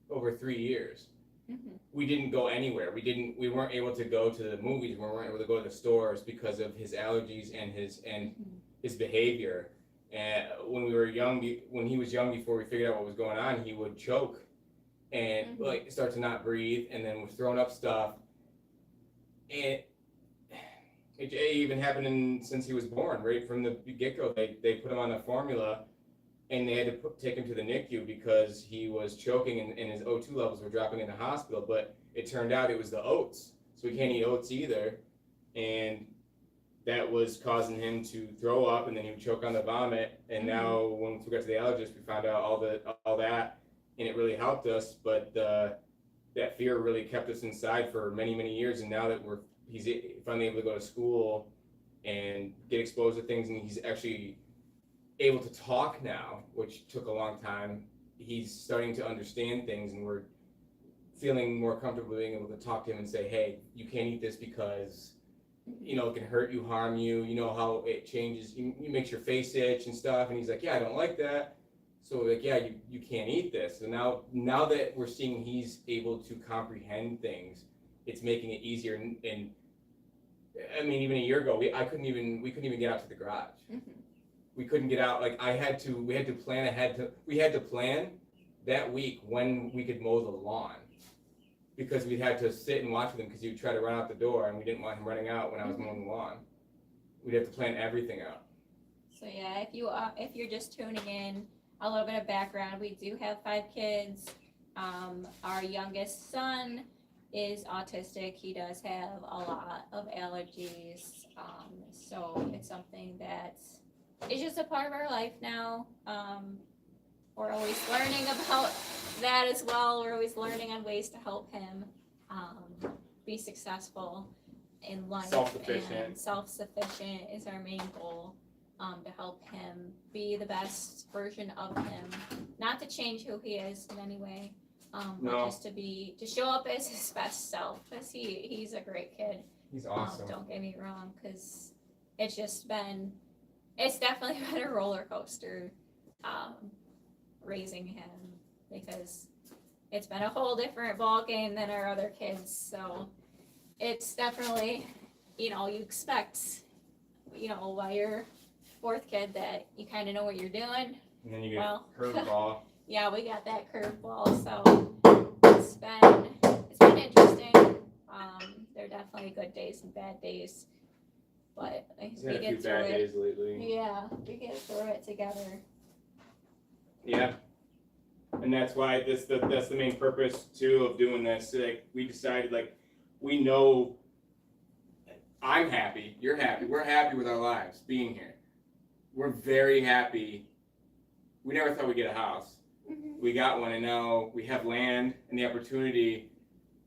over 3 years. Mm-hmm. We didn't go anywhere. We weren't able to go to the movies. We weren't able to go to the stores because of his allergies and his behavior. And when we were young, when he was young, before we figured out what was going on, he would choke and like start to not breathe, and then was throwing up stuff. And it even happened since he was born, right from the get-go. They put him on the formula, and they had to take him to the NICU because he was choking and his O2 levels were dropping in the hospital. But it turned out it was the oats, so he can't eat oats either, and that was causing him to throw up, and then he would choke on the vomit. And now when we got to the allergist, we found out all that, and it really helped us. But that fear really kept us inside for many, many years. And now that he's finally able to go to school and get exposed to things, and he's actually able to talk now, which took a long time. He's starting to understand things, and we're feeling more comfortable being able to talk to him and say, hey, you can't eat this because it can hurt you, harm you. You know how it changes, it makes your face itch and stuff. And he's like, yeah, I don't like that. So like, yeah, you can't eat this. So now that we're seeing he's able to comprehend things, it's making it easier. And I mean, even a year ago, we couldn't even get out to the garage. Mm-hmm. We couldn't get out. Like we had to plan ahead. We had to plan that week when we could mow the lawn, because we had to sit and watch with him, because he would try to run out the door, and we didn't want him running out when I was mowing the lawn. We'd have to plan everything out. So yeah, if you're just tuning in, a little bit of background: we do have 5 kids. Our youngest son is autistic. He does have a lot of allergies. So it's something that is just a part of our life now. We're always learning about that as well. We're always learning on ways to help him be successful in life. And self-sufficient is our main goal, to help him be the best version of him. Not to change who he is in any way, but just to show up as his best self, because he's a great kid. He's awesome. Don't get me wrong, because it's definitely been a roller coaster raising him, because it's been a whole different ball game than our other kids. So it's definitely, you expect, by your 4th kid that you kind of know what you're doing. And then you get curveball. Yeah, we got that curveball. So it's been interesting. There are definitely good days and bad days, but He's we had a few get through bad it. days lately. Yeah, we get through it together. Yeah. And that's why that's the main purpose too of doing this. Like, we decided, like, we know I'm happy, you're happy, we're happy with our lives being here. We're very happy. We never thought we'd get a house. Mm-hmm. We got one, and now we have land and the opportunity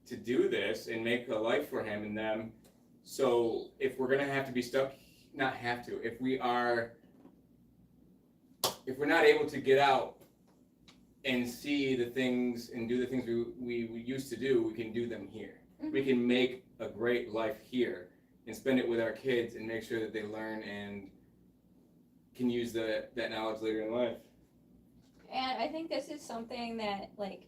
to do this and make a life for him and them. So if we're gonna have to be stuck, not have to, if we're not able to get out and see the things and do the things we used to do, we can do them here. Mm-hmm. We can make a great life here and spend it with our kids and make sure that they learn and can use that knowledge later in life. And I think this is something that like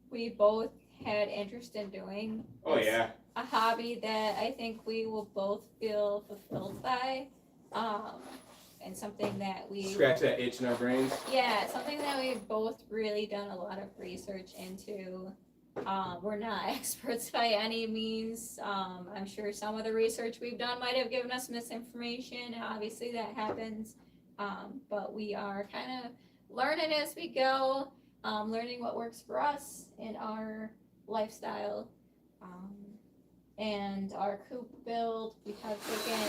we both had interest in doing. Oh yeah. A hobby that I think we will both feel fulfilled by, and something that we Scratch that itch in our brains. Yeah, something that we've both really done a lot of research into. We're not experts by any means. I'm sure some of the research we've done might have given us misinformation, and obviously that happens. But we are kind of learning as we go, learning what works for us in our lifestyle. And our coop build, we have taken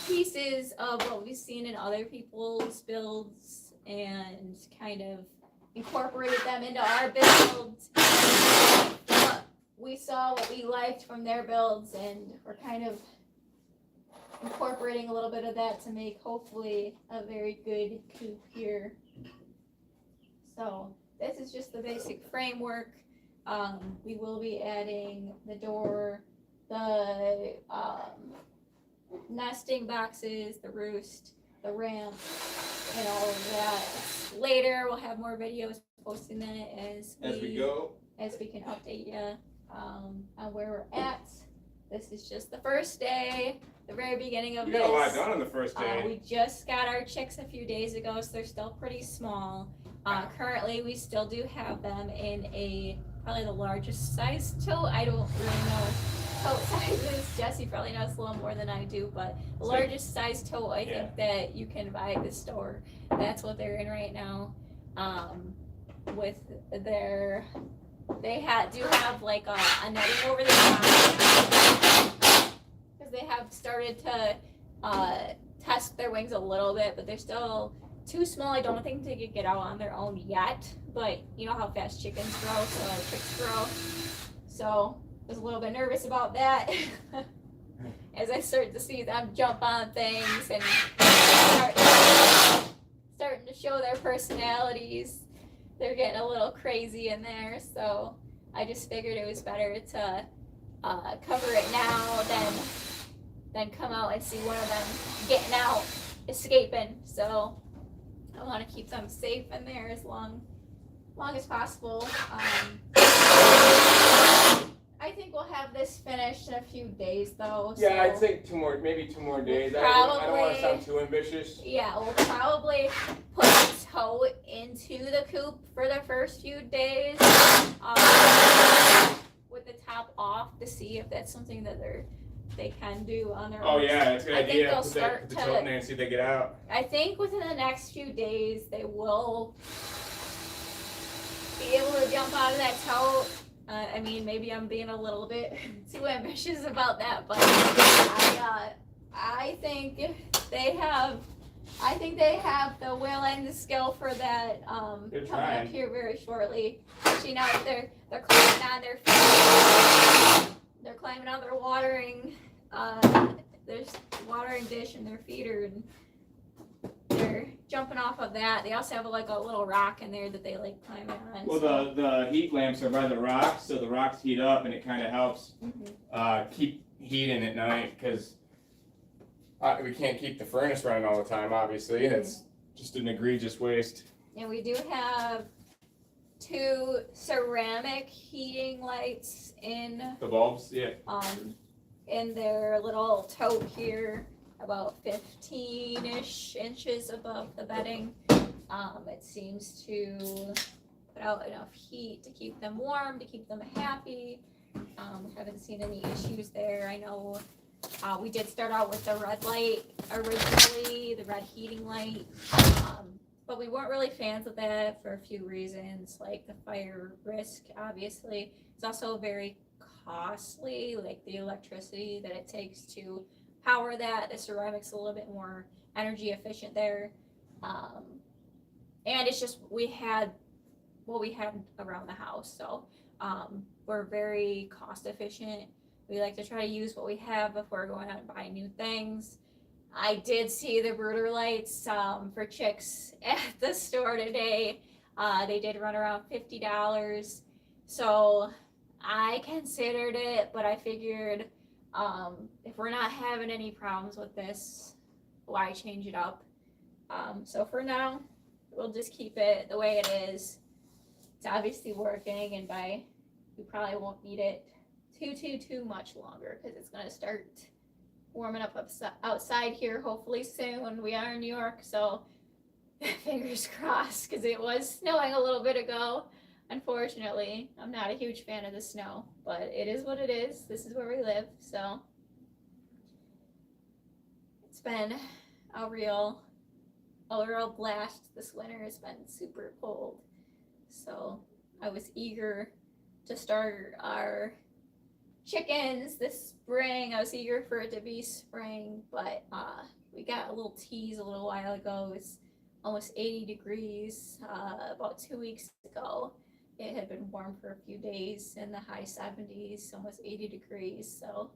pieces of what we've seen in other people's builds and kind of incorporated them into our builds. What we saw, what we liked from their builds, and we're kind of incorporating a little bit of that to make hopefully a very good coop here. So this is just the basic framework. We will be adding the door, the nesting boxes, the roost, the ramp, and all of that. Later, we'll have more videos posting that as we go. As we can update you on where we're at. This is just the first day, the very beginning of You this. got a lot done on the first day. We just got our chicks a few days ago, so they're still pretty small. Currently, we still do have them in probably the largest size tote. I don't really know tote sizes. Jesse probably knows a little more than I do, but the largest size tote I think that you can buy at the store. That's what they're in right now. With their, do have like a netting over the top because they have started to test their wings a little bit, but they're still too small. I don't think they could get out on their own yet, but you know how fast chickens grow, so chicks grow. So I was a little bit nervous about that as I start to see them jump on things and starting to show their personalities. They're getting a little crazy in there, so I just figured it was better to cover it now than come out and see one of them getting out, escaping. So I want to keep them safe in there as long as possible. I think we'll have this finished in a few days, though. Yeah, so I'd say maybe two more days. We'll I don't want to sound too ambitious. Yeah, we'll probably put a tote into the coop for the first few days, with the top off to see if that's something that they can do on their own. Oh yeah, that's a good idea. They'll Put start the tote in there and see if they get out. I think within the next few days they will be able to jump out of that tote. I mean, maybe I'm being a little bit too ambitious about that, but I think they have the will and the skill for that. Coming up here very shortly. Actually, now that they're climbing on their feet, they're climbing on their watering dish and their feeder, and they're jumping off of that. They also have like a little rock in there that they like climbing on. Well, the heat lamps are by the rocks, so the rocks heat up, and it kind of helps keep heat in at night, because we can't keep the furnace running all the time, obviously. That's just an egregious waste. And we do have 2 ceramic heating lights in The bulbs, yeah. in their little tote here, about 15-ish inches above the bedding. It seems to put out enough heat to keep them warm, to keep them happy. We haven't seen any issues there. I know we did start out with the red light originally, the red heating light, but we weren't really fans of that for a few reasons, like the fire risk, obviously. It's also very costly, like the electricity that it takes to power that. The ceramic's a little bit more energy efficient there. And it's just, we had what we had around the house, so we're very cost efficient. We like to try to use what we have before going out and buying new things. I did see the brooder lights for chicks at the store today. They did run around $50. So I considered it, but I figured if we're not having any problems with this, why change it up? So for now, we'll just keep it the way it is. It's obviously working, and we probably won't need it too much longer because it's gonna start warming up outside here hopefully soon. We are in New York, so fingers crossed, because it was snowing a little bit ago. Unfortunately, I'm not a huge fan of the snow, but it is what it is. This is where we live, so it's been a real blast this winter. It's been super cold, so I was eager to start our chickens this spring. I was eager for it to be spring, but we got a little tease a little while ago. It's almost 80 degrees about 2 weeks ago. It had been warm for a few days in the high 70s, almost 80 degrees. So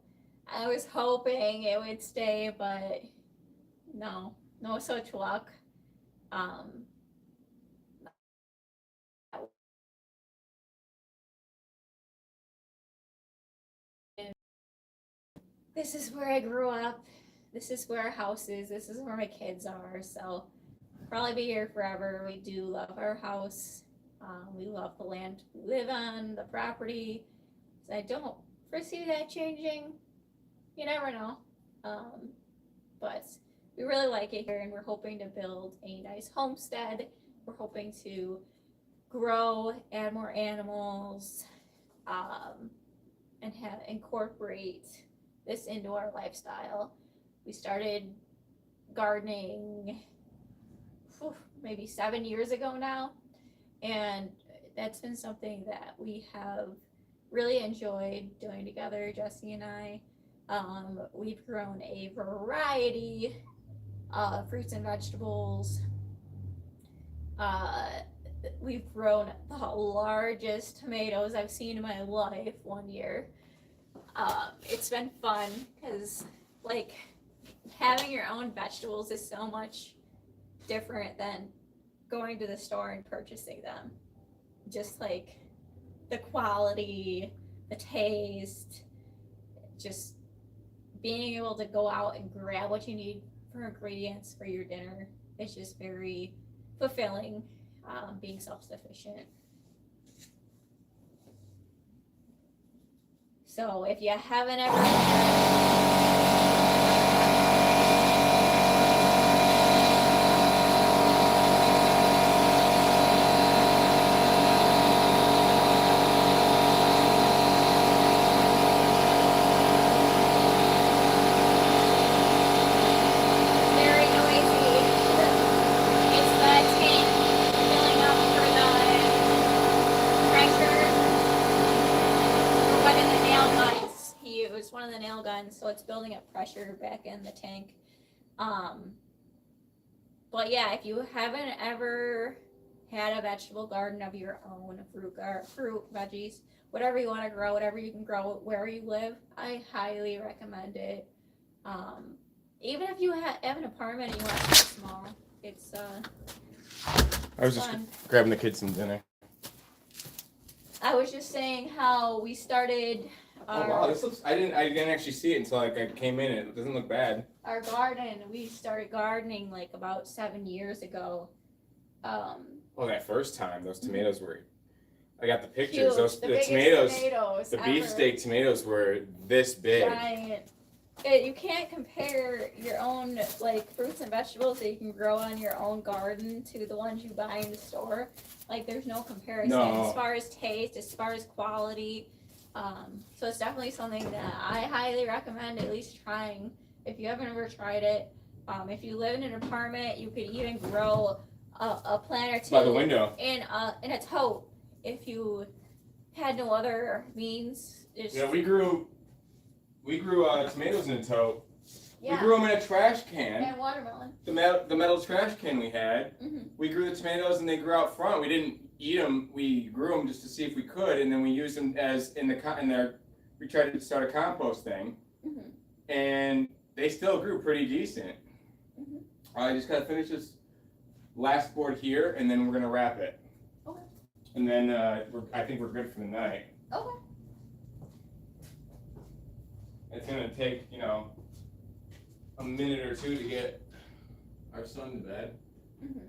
I was hoping it would stay, but no such luck. This is where I grew up. This is where our house is. This is where my kids are. So probably be here forever. We do love our house. We love the land we live on, the property. So I don't foresee that changing. You never know. But we really like it here, and we're hoping to build a nice homestead. We're hoping to grow, add more animals, and incorporate this into our lifestyle. We started gardening maybe 7 years ago now, and that's been something that we have really enjoyed doing together, Jesse and I. We've grown a variety of fruits and vegetables. We've grown the largest tomatoes I've seen in my life one year. It's been fun because, like, having your own vegetables is so much different than going to the store and purchasing them. Just like the quality, the taste, just being able to go out and grab what you need for ingredients for your dinner. It's just very fulfilling, being self-sufficient. So if you haven't ever one of the nail guns, so it's building up pressure back in the tank. But yeah, if you haven't ever had a vegetable garden of your own, fruit, veggies, whatever you want to grow, whatever you can grow where you live, I highly recommend it. Even if you have an apartment and you want to start small, it's I was just grabbing the kids some dinner. I was just saying how we started. Oh wow, this looks. I didn't actually see it until I came in. It doesn't look bad. Our garden. We started gardening like about 7 years ago. Oh, that first time those tomatoes were. I got the pictures. Huge, the tomatoes. The beefsteak tomatoes were this big. Giant. You can't compare your own like fruits and vegetables that you can grow on your own garden to the ones you buy in the store. Like there's no comparison as far as taste, as far as quality. So it's definitely something that I highly recommend at least trying if you haven't ever tried it. If you live in an apartment, you could even grow a plant or two by the window in a tote if you had no other means. Yeah, we grew tomatoes in a tote. Yeah. We grew them in a trash can. And watermelon. The metal trash can we had. Mm-hmm. We grew the tomatoes and they grew out front. We didn't eat them. We grew them just to see if we could, and then we used them as we tried to start a compost thing, Mm-hmm. and they still grew pretty decent. Mm-hmm. I just gotta finish this last board here, and then we're gonna wrap it. Okay. And then I think we're good for the night. Okay. It's gonna take a minute or two to get our son to bed. Mhm.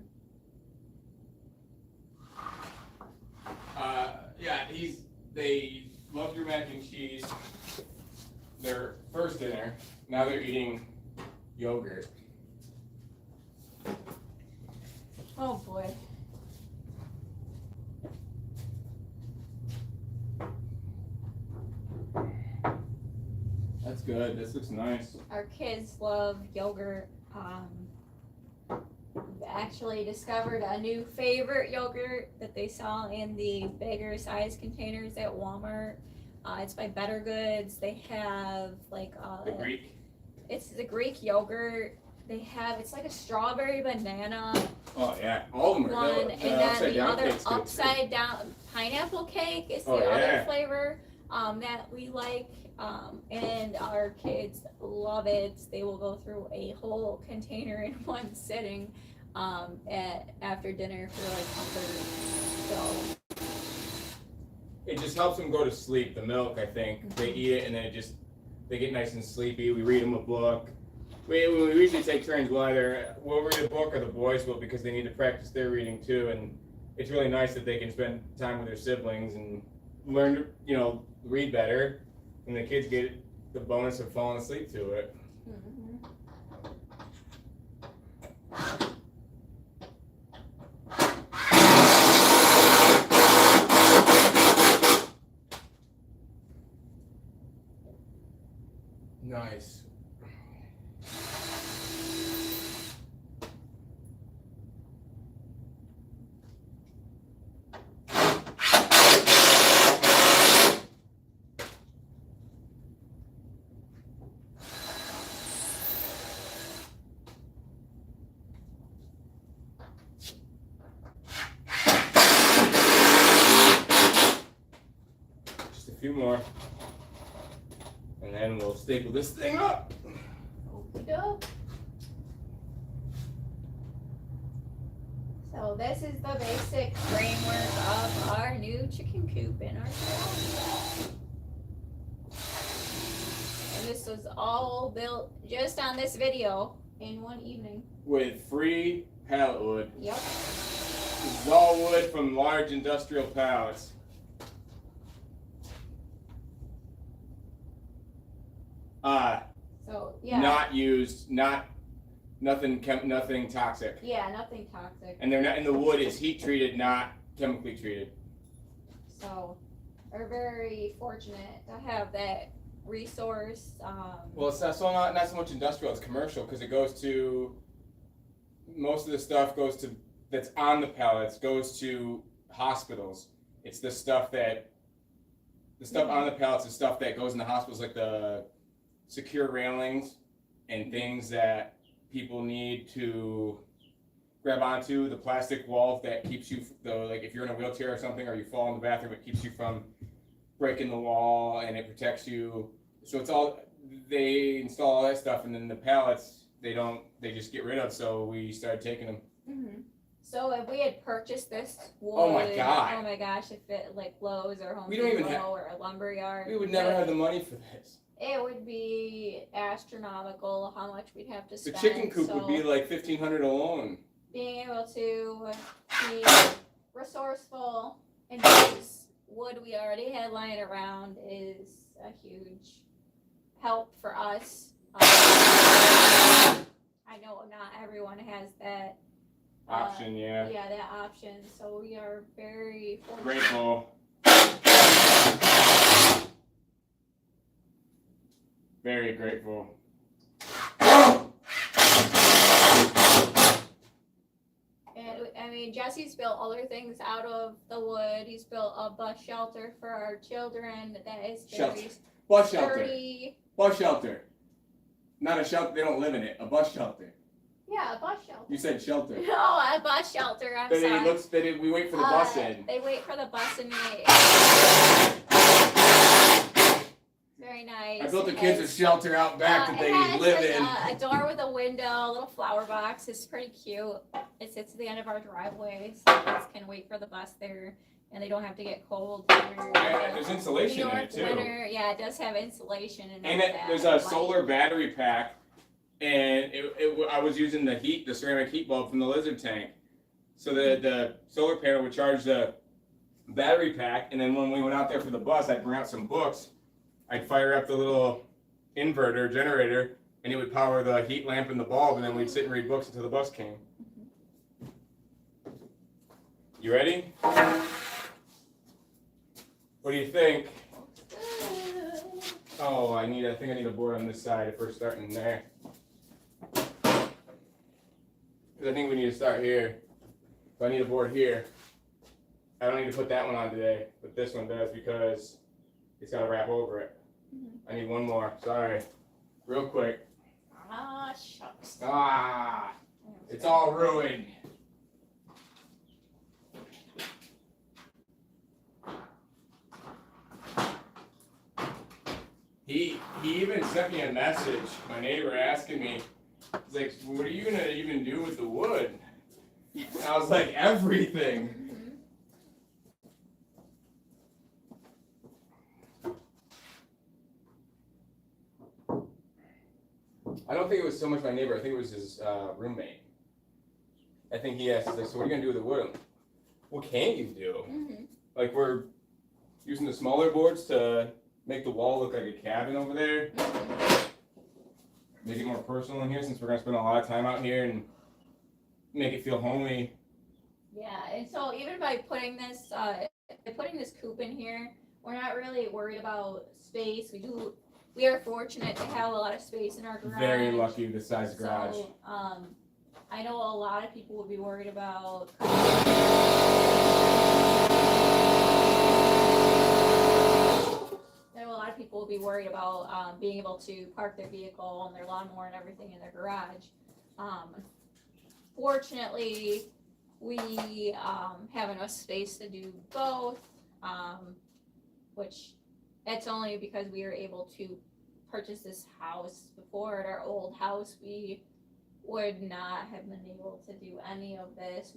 Yeah, they loved your mac and cheese. Their first dinner. Now they're eating yogurt. Oh boy. That's good. This looks nice. Our kids love yogurt. We actually discovered a new favorite yogurt that they sell in the bigger size containers at Walmart. It's by Better Goods. They have like The Greek. it's the Greek yogurt. They have it's like a strawberry banana Oh yeah, all of them are. one, and then upside the down other cake's good, too. upside down pineapple cake is the Oh, other yeah. flavor that we like. And our kids love it. They will go through a whole container in one sitting after dinner for like comfort. So It just helps them go to sleep. The milk, I think, they eat it and then they get nice and sleepy. We read them a book. We usually take turns. We'll read a book or the boys will because they need to practice their reading too. And it's really nice that they can spend time with their siblings and learn to read better. And the kids get the bonus of falling asleep to it. mhm. Nice. Just a few more. And then we'll staple this thing up. Okey-doke. So this is the basic framework of our new chicken coop in our house. And this was all built just on this video in one evening. With free pallet wood. Yep. This is all wood from large industrial pallets. So yeah. Not used, nothing toxic. Yeah, nothing toxic. And they're not, and the wood is heat treated, not chemically treated. So we're very fortunate to have that resource. Well, it's not so much industrial, it's commercial, because it goes to, most of the stuff that's on the pallets goes to hospitals. It's the stuff on the pallets is stuff that goes in the hospitals, like the secure railings and things that people need to grab onto, the plastic wall that keeps you, like if you're in a wheelchair or something, or you fall in the bathroom, it keeps you from breaking the wall and it protects you. So it's all, they install all that stuff, and then the pallets, they just get rid of, so we started taking them. Mm-hmm. So if we had purchased this wood, Oh my God. Oh my gosh, if it like Lowe's or Home We don't even Depot or a lumberyard, We would never have the money for this. it would be astronomical how much we'd have to The spend. chicken coop so would be like $1,500 alone. being able to be resourceful and use wood we already had lying around is a huge help for us. I know not everyone has that Option, yeah. Yeah, that option. So we are very fortunate. Grateful. Very grateful. And I mean, Jesse's built other things out of the wood. He's built a bus shelter for our children that is very Bus shelter. sturdy. Bus shelter. Not a shelter, they don't live in it. A bus shelter. Yeah, a bus shelter. You said shelter. No, a bus shelter. I'm sorry. We wait for the bus in. They wait for the bus in. Very nice. I built the kids a shelter out back that they live in. A door with a window, a little flower box. It's pretty cute. It sits at the end of our driveway, so kids can wait for the bus there, and they don't have to get cold. Yeah, there's insulation in it too. Winter, yeah, it does have insulation and all And that. there's a solar battery pack, and I was using the ceramic heat bulb from the lizard tank. So the solar panel would charge the battery pack, and then when we went out there for the bus, I'd bring out some books. I'd fire up the little inverter generator, and it would power the heat lamp and the bulb, and then we'd sit and read books until the bus came. You ready? What do you think? Oh, I think I need a board on this side if we're starting there. Because I think we need to start here. So I need a board here. I don't need to put that one on today, but this one does because it's got to wrap over it. I need one more. Sorry. Real quick. Ah, shucks. Ah, it's all ruined. He even sent me a message, my neighbor asking me, he's like, what are you going to even do with the wood? And I was like, everything. I don't think it was so much my neighbor, I think it was his roommate. I think he asked, he's like, so what are you going to do with the wood? What can't you do? Like, we're using the smaller boards to make the wall look like a cabin over there. Make it more personal in here since we're going to spend a lot of time out here and make it feel homey. Yeah, and so even by putting this coop in here, we're not really worried about space. We are fortunate to have a lot of space in our garage. Very lucky with the size garage. So, I know a lot of people would be worried about being able to park their vehicle and their lawnmower and everything in their garage. Fortunately, we have enough space to do both, which it's only because we were able to purchase this house. Before at our old house, we would not have been able to do any of this.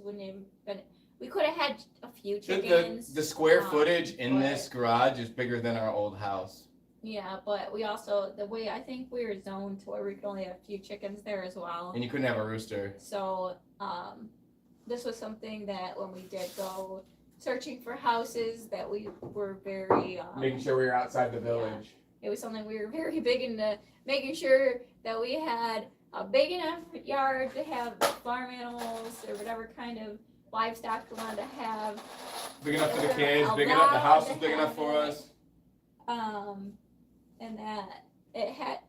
We could have had a few chickens. The square footage in this garage is bigger than our old house. Yeah, but we also, I think we were zoned to where we could only have a few chickens there as well. And you couldn't have a rooster. So, this was something that when we did go searching for houses that we were very making sure we were outside the village. Yeah, it was something we were very big into making sure that we had a big enough yard to have farm animals or whatever kind of livestock we wanted to have. Big enough for the kids, big enough, the house was big enough for us. And that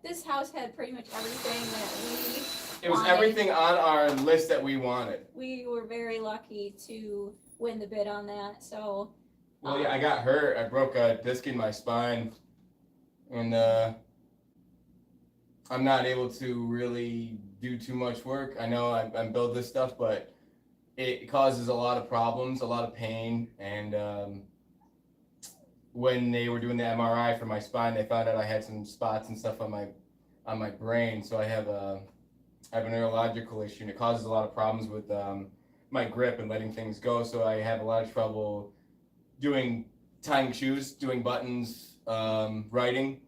this house had pretty much everything that we It was wanted. everything on our list that we wanted. We were very lucky to win the bid on that, so. Well, yeah, I got hurt. I broke a disc in my spine, and I'm not able to really do too much work. I know I build this stuff, but it causes a lot of problems, a lot of pain, and when they were doing the MRI for my spine, they found out I had some spots and stuff on my brain. So I have a neurological issue, and it causes a lot of problems with my grip and letting things go. So I have a lot of trouble tying shoes, doing buttons, writing,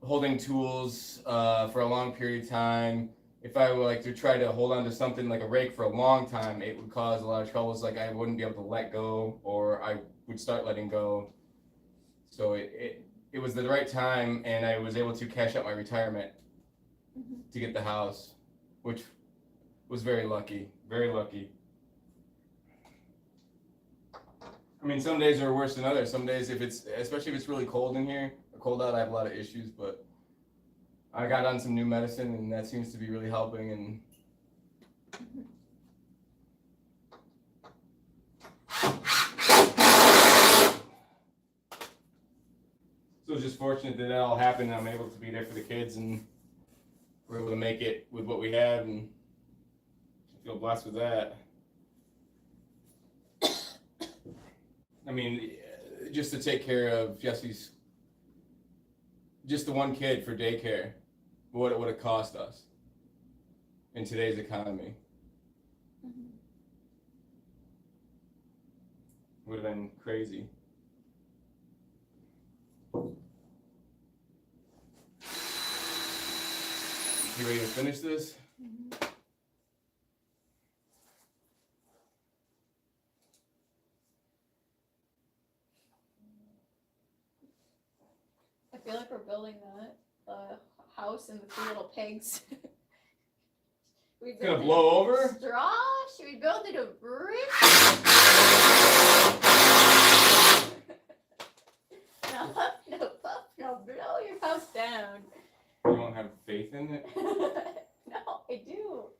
holding tools for a long period of time. If I were to try to hold on to something like a rake for a long time, it would cause a lot of troubles. Like I wouldn't be able to let go, or I would start letting go. So it was the right time, and I was able to cash out my retirement to get the house, which was very lucky, very lucky. I mean, some days are worse than others. Some days, especially if it's really cold in here, or cold out, I have a lot of issues, but I got on some new medicine, and that seems to be really helping, and So it's just fortunate that all happened and I'm able to be there for the kids, and we're able to make it with what we have, and I feel blessed with that. I mean, just to take care of Jesse's, just the one kid for daycare, what it would have cost us in today's economy. Would have been crazy. You ready to finish this? I feel like we're building the house and the 3 little pigs. It's gonna blow over? Straw? Should we build it of brick? No, no, puff, no, blow your house down. You don't have faith in it? No, I do.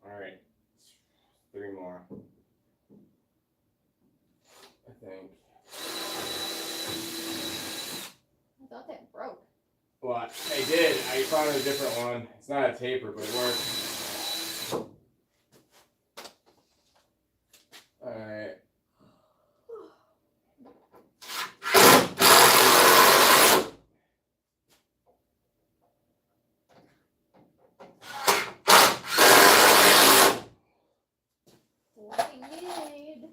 Alright. 3 more. I think. I thought that broke. What? I did. I found a different one. It's not a taper, but it works. Alright. What we need.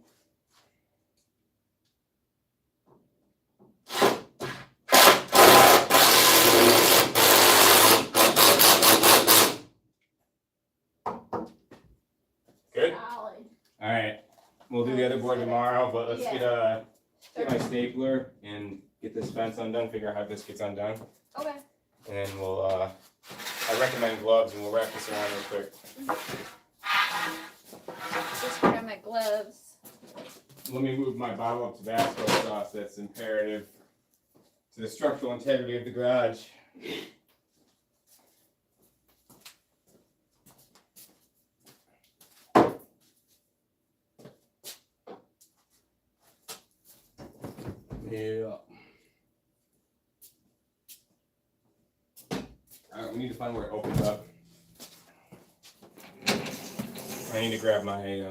Good? Solid. Alright. We'll do the other board tomorrow, but let's get my stapler and get this fence undone, figure out how this gets undone. Okay. And then we'll, I recommend gloves and we'll wrap this around real quick. Just grab my gloves. Let me move my bottle of Tabasco sauce. That's imperative to the structural integrity of the garage. Yeah. Alright, we need to find where it opens up. I need to grab my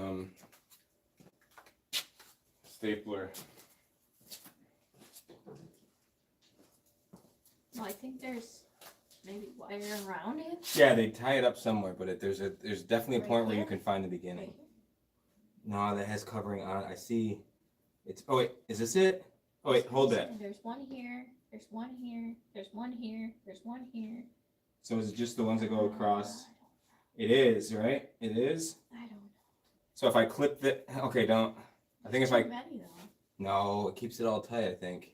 stapler. Well, I think there's maybe wire around it. Yeah, they tie it up somewhere, but there's definitely a Right point where you here? can find the beginning. No, that has covering on it. I see. It's. Oh wait, is this it? Oh wait, hold that. There's one here. There's one here. There's one here. There's one here. So is it just the ones that go across? It is, right? It is. I don't know. So if I clip the, okay, don't. I think if I. Too many though. No, it keeps it all tight. I think.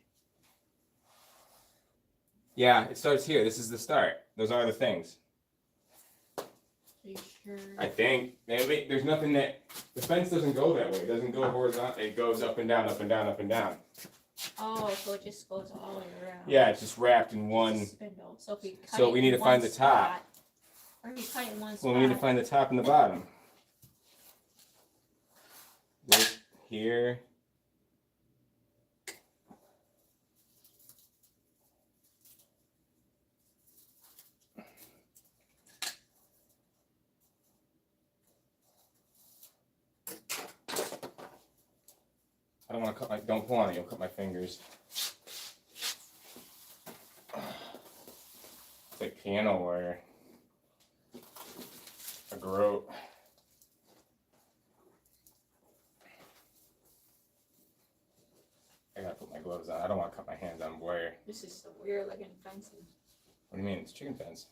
Yeah, it starts here. This is the start. Those are the things. Are you sure? I think. Maybe there's nothing that the fence doesn't go that way. It doesn't go horizontal. It goes up and down, up and down, up and down. Oh, so it just goes all the way around. Yeah, it's just wrapped in It's a one. spindle. So if we cut So it we need in to find one the top. spot, or if we cut it in one spot. Well, we need to find the top and the bottom. Right here. I don't want to cut my. Don't pull on it. You'll cut my fingers. It's like piano wire. A groat. I gotta put my gloves on. I don't want to cut my hands on wire. This is so weird looking fencing. What do you mean? It's chicken fence.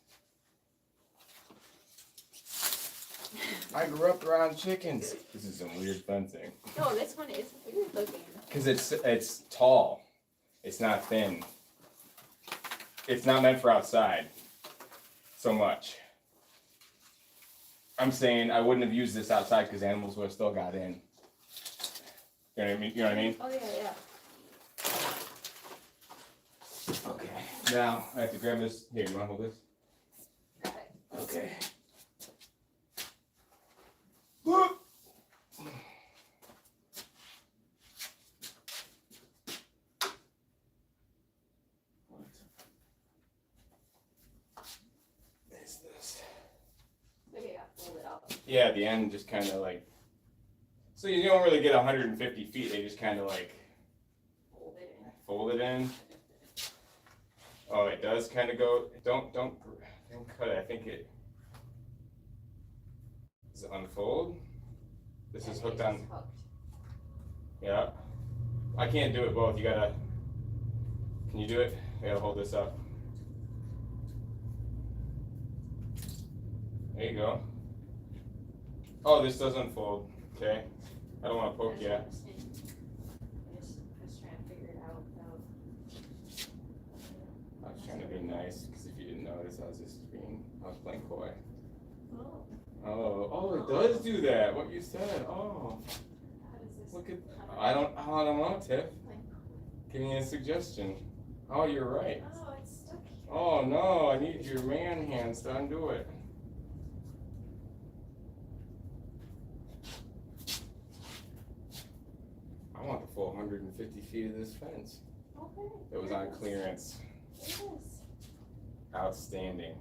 I grew up around chickens. This is some weird fencing. No, this one is weird looking. Because it's tall. It's not thin. It's not meant for outside so much. I'm saying I wouldn't have used this outside because animals would have still got in. You know what I mean? You know what I mean? Oh yeah, yeah. Okay. Now I have to grab this. Here, you want to hold this? Got it. Okay. What is this? Maybe I fold it up. Yeah, at the end, just kind of like. So you don't really get 150 feet. They just kind of like Fold it in. fold it in. Oh, it does kind of go. Don't cut it. I think it. Does it unfold? This is hooked on. Yeah. I can't do it both. You gotta. Can you do it? I gotta hold this up. There you go. Oh, this does unfold. Okay. I don't want to poke you. I was trying to figure it out without. I was trying to be nice because if you didn't notice, I was playing coy. Oh, it does do that. What you said. Oh, How does this? look at. I don't know, Tiff. Give me a suggestion. Oh, you're right. Oh, it's stuck here. Oh no, I need your man hands to undo it. I want the full 150 feet of this fence. Okay. It was on clearance. It is. Outstanding.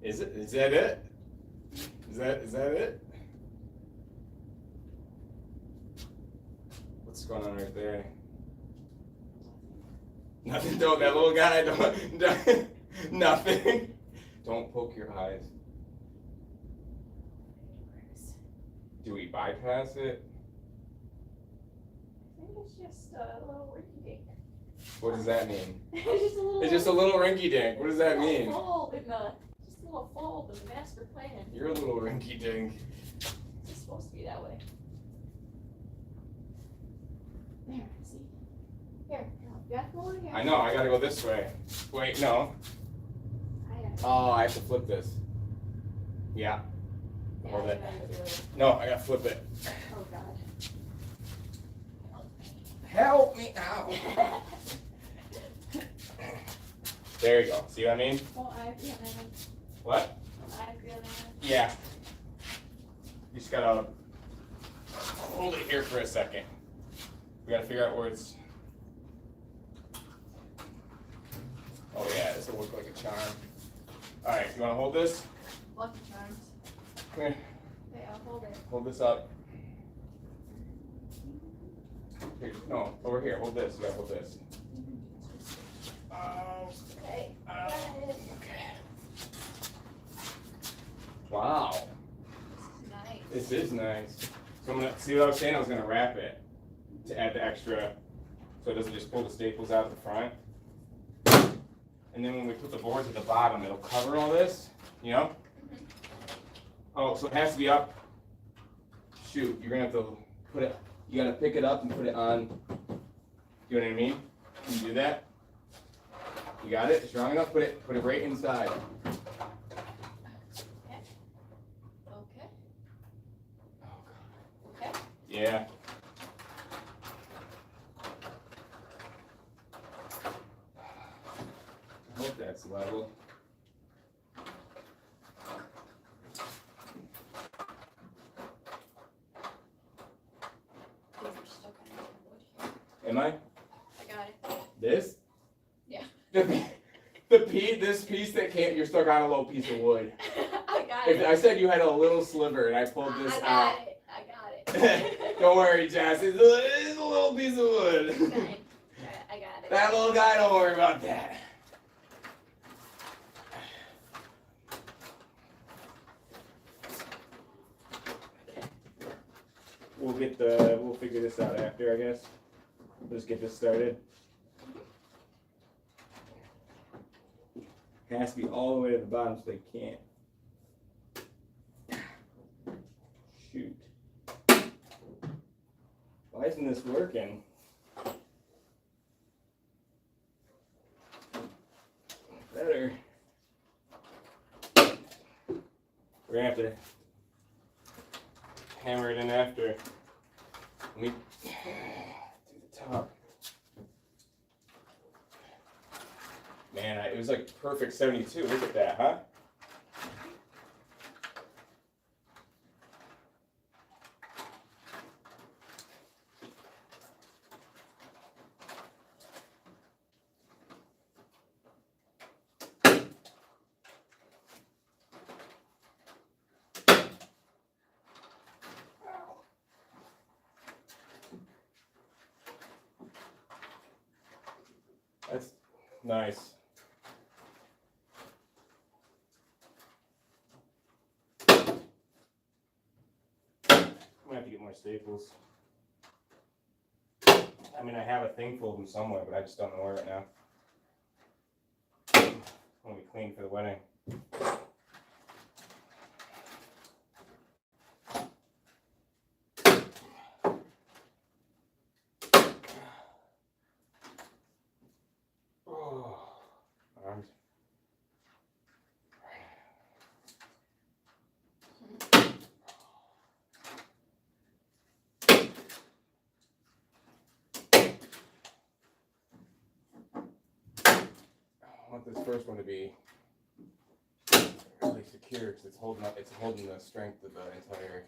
Is it? Is that it? Is that it? What's going on right there? Nothing. Don't. That little guy. Don't. Nothing. Don't poke your eyes. Do we bypass it? I think it's just a little rinky dink. What does that mean? It's just a little. It's just a little rinky dink. What does that mean? Fold in the, just a little fold in the master plan. You're a little rinky dink. It's supposed to be that way. There, see? Here, you have to go in here. I know. I gotta go this way. Wait, no. Oh, I have to flip this. Yeah. Hold it. No, I gotta flip it. Oh God. Help me out. There you go. See what I mean? Well, I agree on that. What? I agree on that. Yeah. You just gotta hold it here for a second. We gotta figure out where it's. Oh yeah, this will look like a charm. All right, you wanna hold this? Lucky Charms. Come here. Okay, I'll hold it. Hold this up. Here, no, over here. Hold this. You gotta hold this. Okay. Okay. Wow. Nice. This is nice. So I'm gonna see what I was saying. I was gonna wrap it to add the extra, so it doesn't just pull the staples out the front. And then when we put the boards at the bottom, it'll cover all this. You know? Oh, so it has to be up. Shoot, you're gonna have to put it. You gotta pick it up and put it on. You know what I mean? Can you do that? You got it? Strong enough? Put it right inside. Okay. Oh God. Okay. Yeah. I hope that's level. These are stuck on the wood here. Am I? I got it. This? Yeah. This piece that can't, you're stuck on a little piece of wood. I got If it. I said you had a little sliver and I pulled this I out. got it. I got it. Don't worry, Jess. It's a little piece of wood. Fine. I got it. That little guy, don't worry about that. We'll figure this out after, I guess. We'll just get this started. It has to be all the way to the bottom so they can't. Shoot. Why isn't this working? Better. We're gonna have to hammer it in after. Let me do the top. Man, it was like perfect 72. Look at that, huh? Nice. I'm gonna have to get more staples. I mean, I have a thing full of them somewhere, but I just don't know where right now. I want to be clean for the wedding. Oh, arms. I want this first one to be really secure because it's holding up. It's holding the strength of the entire.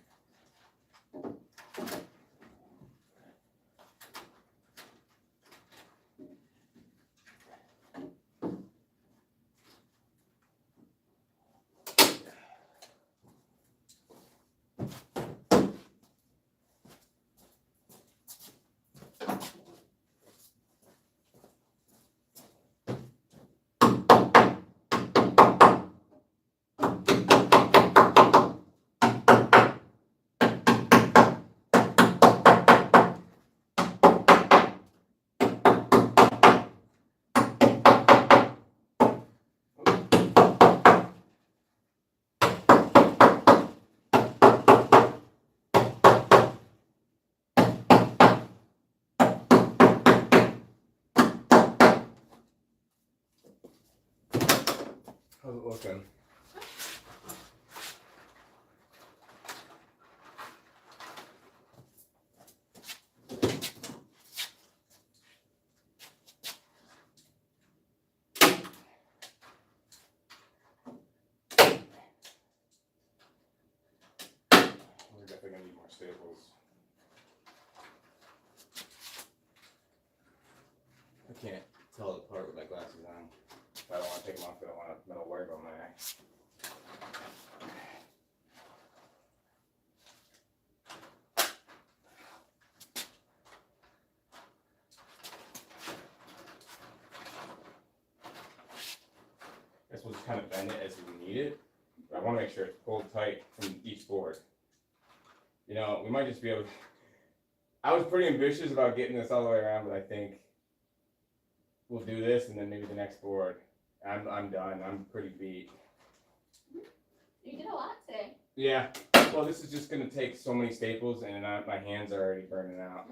How's it looking? We're definitely gonna need more staples. I can't tell it apart with my glasses on. I don't want to take them off. I don't want a metal wire on my eye. Guess we'll just kind of bend it as we need it. But I want to make sure it's pulled tight from each board. You know, we might just be able to. I was pretty ambitious about getting this all the way around, but I think we'll do this and then maybe the next board. I'm done. I'm pretty beat. You did a lot today. Yeah. Well, this is just gonna take so many staples, and my hands are already burning out.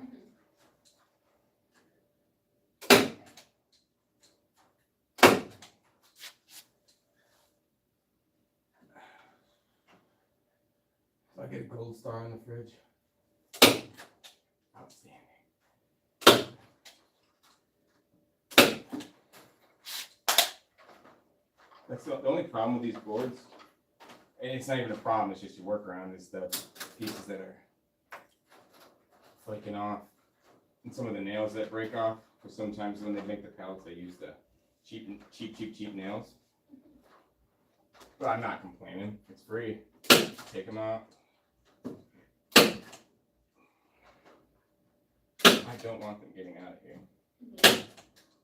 So I get a gold star on the fridge. Outstanding. That's the only problem with these boards, and it's not even a problem, it's just your workaround, is the pieces that are flaking off, and some of the nails that break off, because sometimes when they make the pallets, they use the cheap nails. But I'm not complaining, it's free. Take them out. I don't want them getting out of here.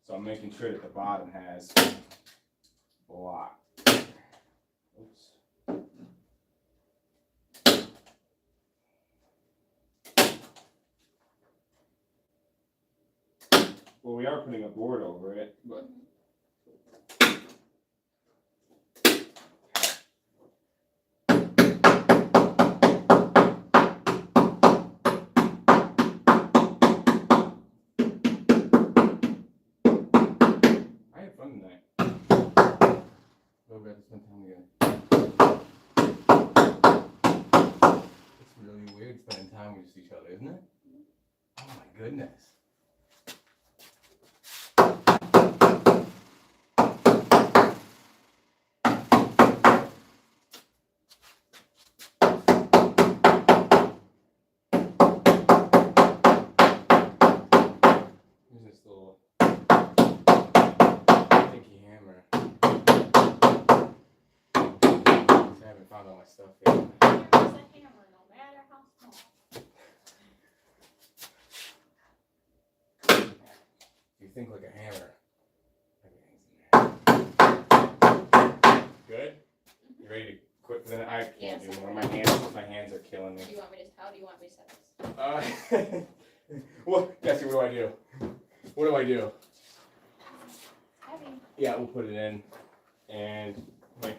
So I'm making sure that the bottom has a lot. Oops. Well, we are putting a board over it, but I had fun tonight. We'll be able to spend time together. It's really weird spending time with each other, isn't it? Oh my goodness. Here's this little pinky hammer. I haven't found all my stuff yet. Hammer's a hammer, no matter how small. If you think like a hammer, everything's You ready to quit? Then I can't Yes, do I'm more. ready. My hands are killing me. Do you want me to, how do you want me to set this? Well, Jesse, what do I do? What do I do? Heavy. Yeah, we'll put it in, and wait.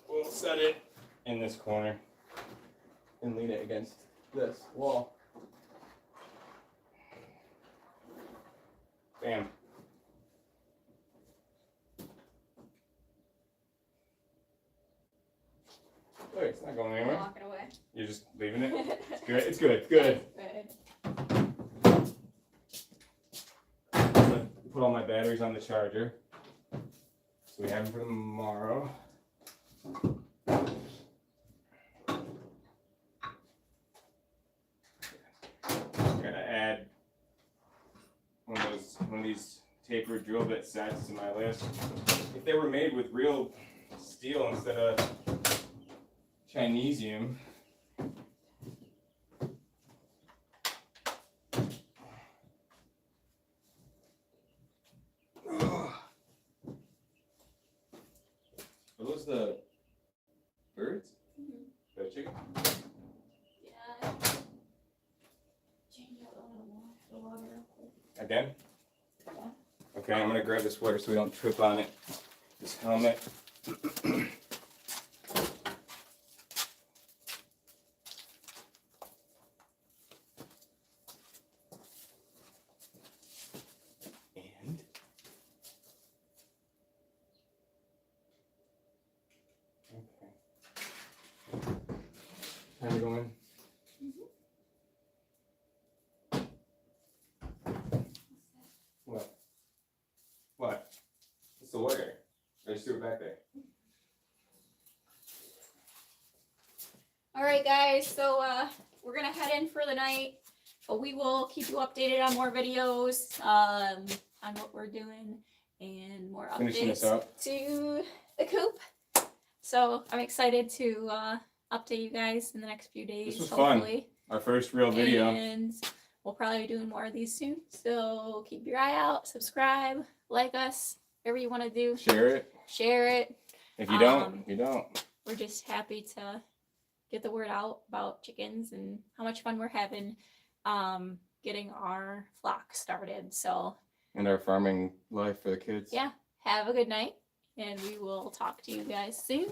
We'll set it in this corner and lean it against this wall. Bam. Look, it's not going I'm anywhere. walking away. You're just leaving it? It's good. It's good. It's good. Good. Put all my batteries on the charger. So we have them for tomorrow. Gotta add one of these tapered drill bit sets to my list. If they were made with real steel instead of Chinesium. Are those the birds? Mhm. The chicken? Yeah. Change out the water real quick. Again? Yeah. Okay, I'm gonna grab this sweater so we don't trip on it. This helmet. And okay. Time to go in. What? What? What's the order? I just threw it back there. All right, guys. So we're gonna head in for the night, but we will keep you updated on more videos, on what we're doing, and more Finishing this updates up. to the coop. So I'm excited to update you guys in the next few days. was fun. Hopefully. Our first real video. And we'll probably be doing more of these soon. So keep your eye out, subscribe, like us, whatever you want to do. Share it. Share it. If you don't, you don't. We're just happy to get the word out about chickens and how much fun we're having getting our flock started. So And our farming life for the kids. yeah, have a good night, and we will talk to you guys soon.